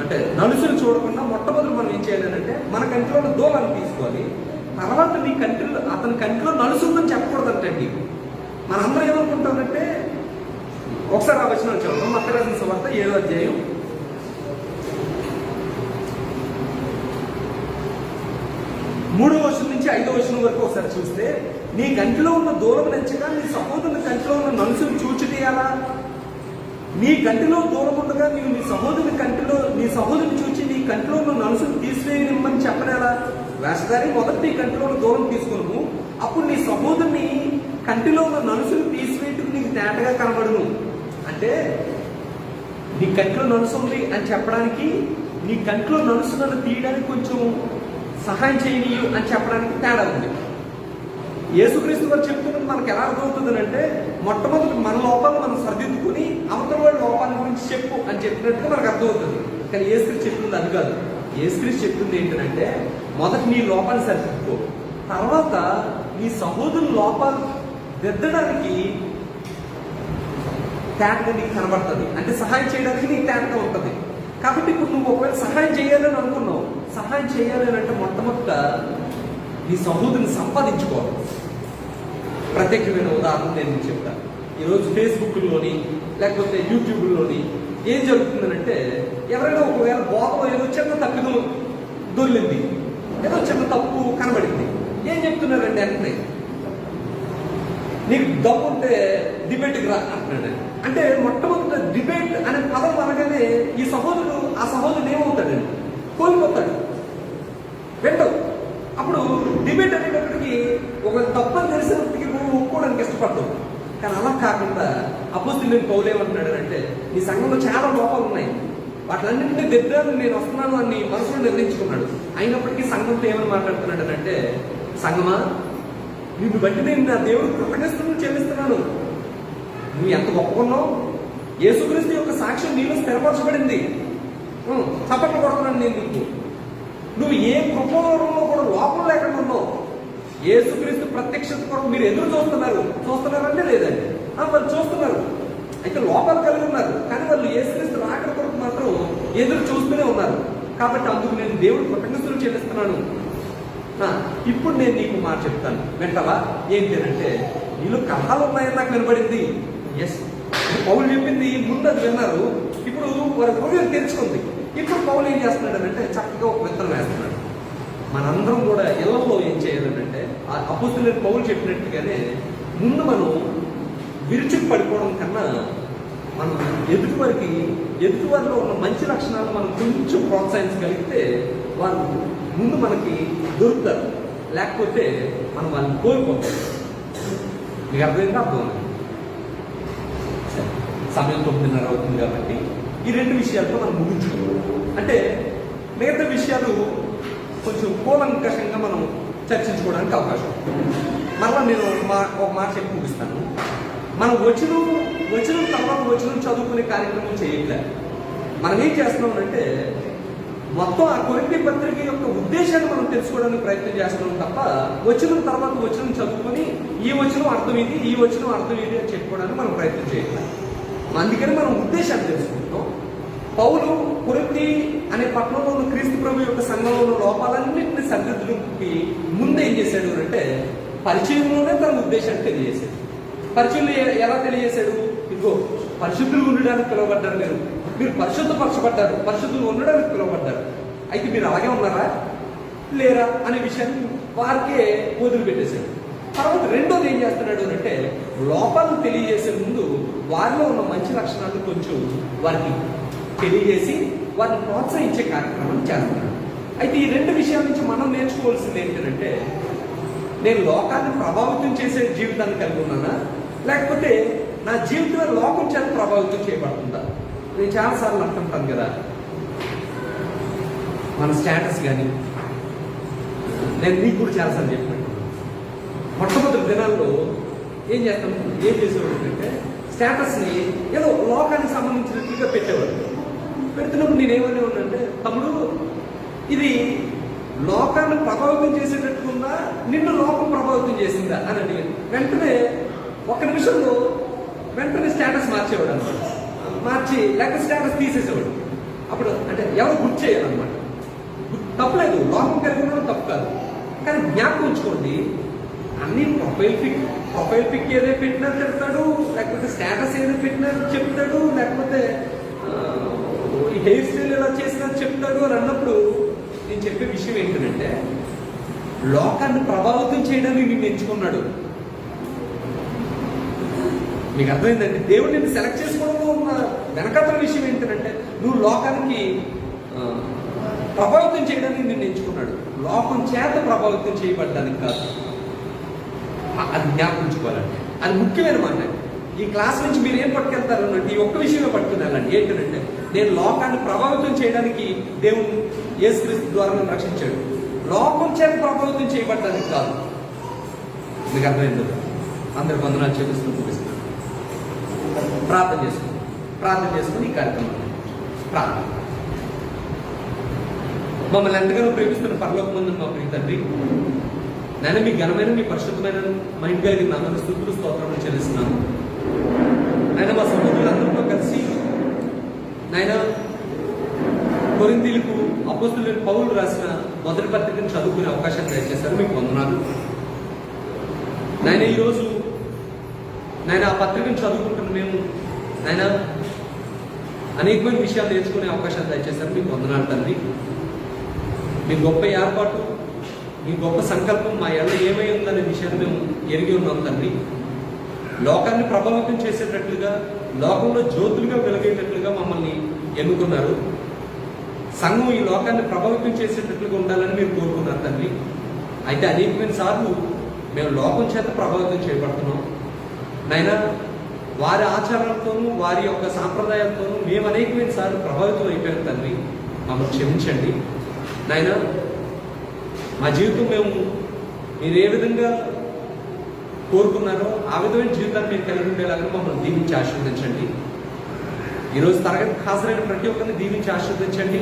అంటే నలుసులు చూడకుండా మొట్టమొదటి మనం ఏం చేయాలంటే మన కంటిలో ఉన్న దూలాన్ని తీసుకోవాలి. తర్వాత నీ కంటిలో అతని కంటిలో నలుసుందని చెప్పకూడదంటండి. మనందరం ఏమనుకుంటామంటే ఒకసారి ఆ వచనం చూద్దాం. మత్తయి రాసిన సువార్త 7వ అధ్యాయం 3వ వచనం నుంచి 5వ వచనం వరకు ఒకసారి చూస్తే, నీ కంటిలో ఉన్న దూలం నచ్చగా నీ సహోదరుని కంటిలో ఉన్న నలుసును చూచితేయాలా? నీ కంటిలో దూరం ఉండగా నీవు నీ సహోదరుని చూచి నీ కంటిలో ఉన్న నలుసును తీసివేయనిమ్మని చెప్పనేలా? వేషధారి మొదట నీ కంటిలో ఉన్న దూరం తీసుకును, అప్పుడు నీ సహోదరుని కంటిలో ఉన్న నలుసును తీసివేయటకు నీకు తేటగా కనబడును. అంటే నీ కంటిలో నలుసు ఉంది అని చెప్పడానికి, నీ కంటిలో నలుసు నన్ను తీయడానికి కొంచెం సహాయం చేయనీయు అని చెప్పడానికి తేడా ఉంది. యేసుక్రీస్తు వారు చెప్తున్నది మనకు ఎలా అర్థమవుతుంది అంటే, మొట్టమొదటి మన లోపాలను మనం సరిదిద్దుకుని అవతల వాడి లోపాల గురించి చెప్పు అని చెప్పినట్టుగా మనకు అర్థమవుతుంది. కానీ యేసుక్రీస్తు చెప్తుంది అది కాదు. యేసుక్రీస్తు చెప్తుంది ఏంటంటే, మొదటి నీ లోపాన్ని సరిదిద్దుకో, తర్వాత నీ సహోదరుల లోపాలు దిద్దడానికి తేటగా నీకు కనబడుతుంది. అంటే సహాయం చేయడానికి నీకు తేటగా ఉంటుంది. కాబట్టి ఇప్పుడు నువ్వు ఒకవేళ సహాయం చేయాలని అనుకున్నావు, సహాయం చేయాలి అంటే మొట్టమొదట నీ సహోదరుని సంపాదించుకోవాలి. ప్రత్యేకమైన ఉదాహరణ నేను చెప్తాను. ఈరోజు ఫేస్బుక్లోని లేకపోతే యూట్యూబ్లోని ఏం జరుగుతుందనంటే, ఎవరైనా ఒకవేళ బోధలో ఏదో చిన్న తప్పిదం దొరికింది, ఏదో చిన్న తప్పు కనబడింది, ఏం చెప్తున్నారండి వెంటనే, నీకు దమ్ము ఉంటే డిబేట్కి రా అంటున్నాడు. అంటే మొట్టమొదటి డిబేట్ అనే పదం అనగానే ఈ సహోదరుడు ఆ సహోదరుడు ఏమవుతాడండి? కోల్పోతాడు, వెంటవు. అప్పుడు డిబేట్ అనేటప్పటికి ఒక తప్పని తెలిసినప్పటికీ నువ్వు ఒప్పుకోవడానికి ఇష్టపడతావు. కానీ అలా కాకుండా అపోస్తలుడైన పౌలు ఏమంటున్నాడంటే, నీ సంఘంలో చాలా లోపాలు ఉన్నాయి, వాటిలన్నింటినీ దిద్దాలని నేను వస్తున్నాను అని మనసులో నిర్ణయించుకున్నాడు. అయినప్పటికీ సంఘంతో ఏమని మాట్లాడుతున్నాడు అంటే, సంఘమా నిన్ను బట్టి నేను నా దేవుడు కృతజ్ఞతలు చెల్లిస్తున్నాను. నువ్వు ఎంత గొప్పకున్నావు, యేసుక్రీస్తు యొక్క సాక్ష్యం నీలో స్థిరపరచబడింది. చప్పట్లు కొడుతున్నాను నేను నీకు. నువ్వు ఏ కృపలో కూడా లోపం లేకుండా ఉన్నావు. యేసుక్రీస్తు ప్రత్యక్షత కొరకు మీరు ఎదురు చూస్తున్నారంటే లేదండి, వాళ్ళు చూస్తున్నారు. అయితే లోపాలు కలిగి ఉన్నారు, కానీ వాళ్ళు యేసుక్రీస్తు రాకడ కొరకు మాత్రం ఎదురు చూస్తూనే ఉన్నారు. కాబట్టి అందుకు నేను దేవుడు కృతజ్ఞతలు చెల్లిస్తున్నాను. ఇప్పుడు నేను నీకు మాట చెప్తాను, వెంటవా? ఏంటి అంటే, నీళ్ళు కలహాలు ఉన్నాయని నాకు వినబడింది. ఎస్, పౌలు చెప్పింది ముందు అది విన్నారు. ఇప్పుడు వారి హృదయం తెరుచుకుంది. ఇప్పుడు పౌలు ఏం చేస్తున్నాడు అంటే, చక్కగా ఒక విత్తనం వేస్తున్నాడు. మనందరం కూడా ఇళ్లలో ఏం చేయాలంటే, అపోస్తలుడైన పౌలు చెప్పినట్టుగానే ముందు మనం విరుచుకు పడిపోవడం కన్నా మనం ఎదుటివారిలో ఉన్న మంచి లక్షణాలను మనం కొంచెం ప్రోత్సహించగలిగితే వారు ముందు మనకి దొరుకుతారు. లేకపోతే మనం వాళ్ళని కోల్పోతాం. మీకు అర్థమైందా? అర్థం. సమయం 9:30 అవుతుంది కాబట్టి ఈ 2 విషయాలతో మనం ముగించుకోవాలి. అంటే మిగతా విషయాలు కొంచెం కూలంకషంగా మనం చర్చించుకోవడానికి అవకాశం. మరలా నేను ఒక మాట చెప్పి ముగిస్తాను. మనం వచనం తర్వాత వచనం చదువుకునే కార్యక్రమం చేయట్లేదు. మనం ఏం చేస్తున్నాం అంటే, మొత్తం ఆ కొరింథీ పత్రిక యొక్క ఉద్దేశాన్ని మనం తెలుసుకోవడానికి ప్రయత్నం చేస్తున్నాం తప్ప, వచనం తర్వాత వచనం చదువుకొని ఈ వచనం అర్థం ఇది, ఈ వచనం అర్థం ఇది అని చెప్పుకోవడానికి మనం ప్రయత్నం చేయట్లేదు. అందుకని మనం ఉద్దేశాన్ని తెలుసుకుంటాం. పౌలు కొరింథీ అనే పట్టణంలో ఉన్న క్రీస్తు ప్రభు యొక్క సంఘంలో ఉన్న లోపాలన్నింటినీ సరిదిద్దడానికి ముందు ఏం చేశాడు అంటే, పరిచయంలోనే తన ఉద్దేశాన్ని తెలియజేశాడు. పరిచయంలో ఎలా తెలియజేశాడు? ఇదిగో పరిశుద్ధులు ఉండడానికి పిలువబడ్డారు, మీరు పరిశుద్ధపరచబడ్డారు, పరిశుద్ధులు ఉండడానికి పిలువబడ్డారు. అయితే మీరు అలాగే ఉన్నారా లేరా అనే విషయాన్ని వారికే వదిలిపెట్టేశాడు. తర్వాత రెండోది ఏం చేస్తున్నాడు అంటే, లోపాలను తెలియజేసే ముందు వారిలో ఉన్న మంచి లక్షణాలను కొంచెం వారికి తెలియజేసి వారిని ప్రోత్సహించే కార్యక్రమం చేస్తున్నాడు. అయితే ఈ రెండు విషయాల నుంచి మనం నేర్చుకోవాల్సింది ఏంటంటే, నేను లోకాన్ని ప్రభావితం చేసే జీవితాన్ని కలిగి ఉన్నానా, లేకపోతే నా జీవితంలో లోకం చేత ప్రభావితం చేయబడుతుందా? నేను చాలాసార్లు అంటుంటాను కదా, మన స్టేటస్ కానీ, నేను మీకు కూడా చాలాసార్లు చెప్పినట్టు మొట్టమొదటి దినాల్లో ఏం చేసేవాడు అంటే స్టేటస్ని ఏదో లోకానికి సంబంధించినట్లుగా పెట్టేవాడు. పెడుతున్నప్పుడు నేనేమని ఉన్నానంటే, తమ్ముడు ఇది లోకాన్ని ప్రభావితం చేసేటట్టుగా నిన్ను లోకం ప్రభావితం చేసిందా అని అడిగాను. వెంటనే ఒక నిమిషంలో వెంటనే స్టేటస్ మార్చేవాడు అనమాట. మార్చి లేక స్టేటస్ తీసేసేవాడు. అప్పుడు అంటే ఎవరు గుర్తు చేయాలన్నమాట. తప్పలేదు, లోకం కలిగి ఉండడం తప్పు కాదు, కానీ జ్ఞాపకం ఉంచుకోండి, అన్ని ప్రొఫైల్ పిక్ ఏదో పెట్టినా చెప్తాడు, లేకపోతే స్టేటస్ ఏదో పెట్టినా చెప్తాడు, లేకపోతే ఈ హెయిర్ స్టైల్ ఎలా చేసినా చెప్తాడు అని అన్నప్పుడు నేను చెప్పే విషయం ఏంటంటే, లోకాన్ని ప్రభావితం చేయడానికి నిన్ను ఎంచుకున్నాడు. మీకు అర్థమైందండి? దేవుడు నిన్ను సెలెక్ట్ చేసుకోవడంలో ఉన్న వెనకాతల విషయం ఏంటంటే, నువ్వు లోకానికి ప్రభావితం చేయడానికి నిన్ను ఎంచుకున్నాడు, లోకం చేత ప్రభావితం చేయబడ్డానికి కాదు. అది జ్ఞాపకించుకోవాలండి. అది ముఖ్యమైన మాట. ఈ క్లాస్ నుంచి మీరు ఏం పట్టుకెళ్తారు అన్నట్టు ఈ ఒక్క విషయమే పట్టుకుని వెళ్ళండి. ఏంటంటే, నేను లోకాన్ని ప్రభావితం చేయడానికి దేవుడు యేసుక్రీస్తు ద్వారా నన్ను రక్షించాడు, లోకం చేత ప్రభావితం చేయబడ్డానికి కాదు. మీకు అర్థమైంది? అందరు వందనాలు చెల్లిస్తూ ముగిస్తాను. ప్రార్థన చేసుకుని ఈ కార్యక్రమం ప్రార్థన. మమ్మల్ని ఎంతగానో ప్రేమిస్తున్న పరలోకమందు మా ప్రియ తండ్రి, నేను మీ ఘనమైన మీ పరిశుద్ధమైన మైండ్ కలిగిన నామమున స్తుతులు స్తోత్రములు చెల్లిస్తున్నాను. నాయన మా సహోదరులందరితో కలిసి నాయన కొరింథీయులకు అపోస్తలుడైన పౌలు రాసిన మొదటి పత్రికను చదువుకునే అవకాశాన్ని దయచేశారు, మీకు వందనాలు. నాయన ఈరోజు నాయన ఆ పత్రికను చదువుకుంటున్న మేము నాయన అనేకమైన విషయాలు నేర్చుకునే అవకాశాన్ని దయచేశారు, మీకు వందనాలు తండ్రి. మీ గొప్ప ఏర్పాటు, మీ గొప్ప సంకల్పం మా ఎల్ల ఏమై ఉందనే విషయాన్ని మేము ఎరిగి ఉన్నాం తండ్రి. లోకాన్ని ప్రభావితం చేసేటట్లుగా, లోకంలో జ్యోతులుగా వెలిగేటట్లుగా మమ్మల్ని ఎన్నుకున్నారు. సంఘం ఈ లోకాన్ని ప్రభావితం చేసేటట్లుగా ఉండాలని మీరు కోరుకున్నారు తండ్రి. అయితే అనేకమైన సార్లు మేము లోకం చేత ప్రభావితం చేయబడుతున్నాం నాయన. వారి ఆచారాలతోనూ వారి యొక్క సాంప్రదాయాలతోనూ మేము అనేకమైన సార్లు ప్రభావితం అయిపోయాం తండ్రి. మమ్మల్ని క్షమించండి నాయన. మా జీవితం మీరు ఏ విధంగా కోరుకున్నారో ఆ విధమైన జీవితాన్ని మీరు కలిగి ఉండేలాగా మమ్మల్ని దీవించి ఆశీర్వదించండి. ఈరోజు తరగతికి హాజరైన ప్రతి ఒక్కరిని దీవించి ఆశీర్వదించండి.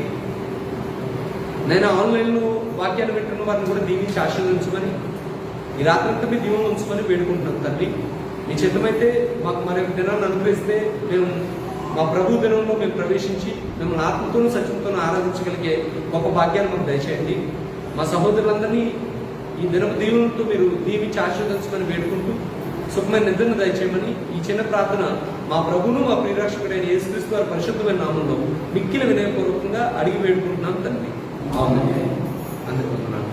నేను ఆన్లైన్లో వాక్యాన్ని వింటున్న వారిని కూడా దీవించి ఆశీర్వదించమని, ఈ రాత్రంతా మీ దీవెనలు ఉంచమని వేడుకుంటున్నాం తండ్రి. మీ చిత్తమైతే మాకు మరొక దినాన్ని అనుగ్రహిస్తే మేము మా ప్రభు దినంలో మేము ప్రవేశించి మిమ్మల్ని ఆత్మతోనూ సత్యంతోనూ ఆరాధించగలిగే గొప్ప భాగ్యాన్ని మాకు దయచేయండి. మా సహోదరులందరినీ ఈ దినపు దీవులతో మీరు దీవించి ఆశీర్వదించమని వేడుకుంటూ సుఖమైన నిద్రను దయచేయమని ఈ చిన్న ప్రార్థన మా ప్రభువును మా ప్రియరక్షకుడైన యేసుక్రీస్తు వారి పరిశుద్ధమైన నామంలో మిక్కిల వినయపూర్వకంగా అడిగి వేడుకుంటున్నాం తండ్రి. అవునండి, అందరికీ వందనాలు.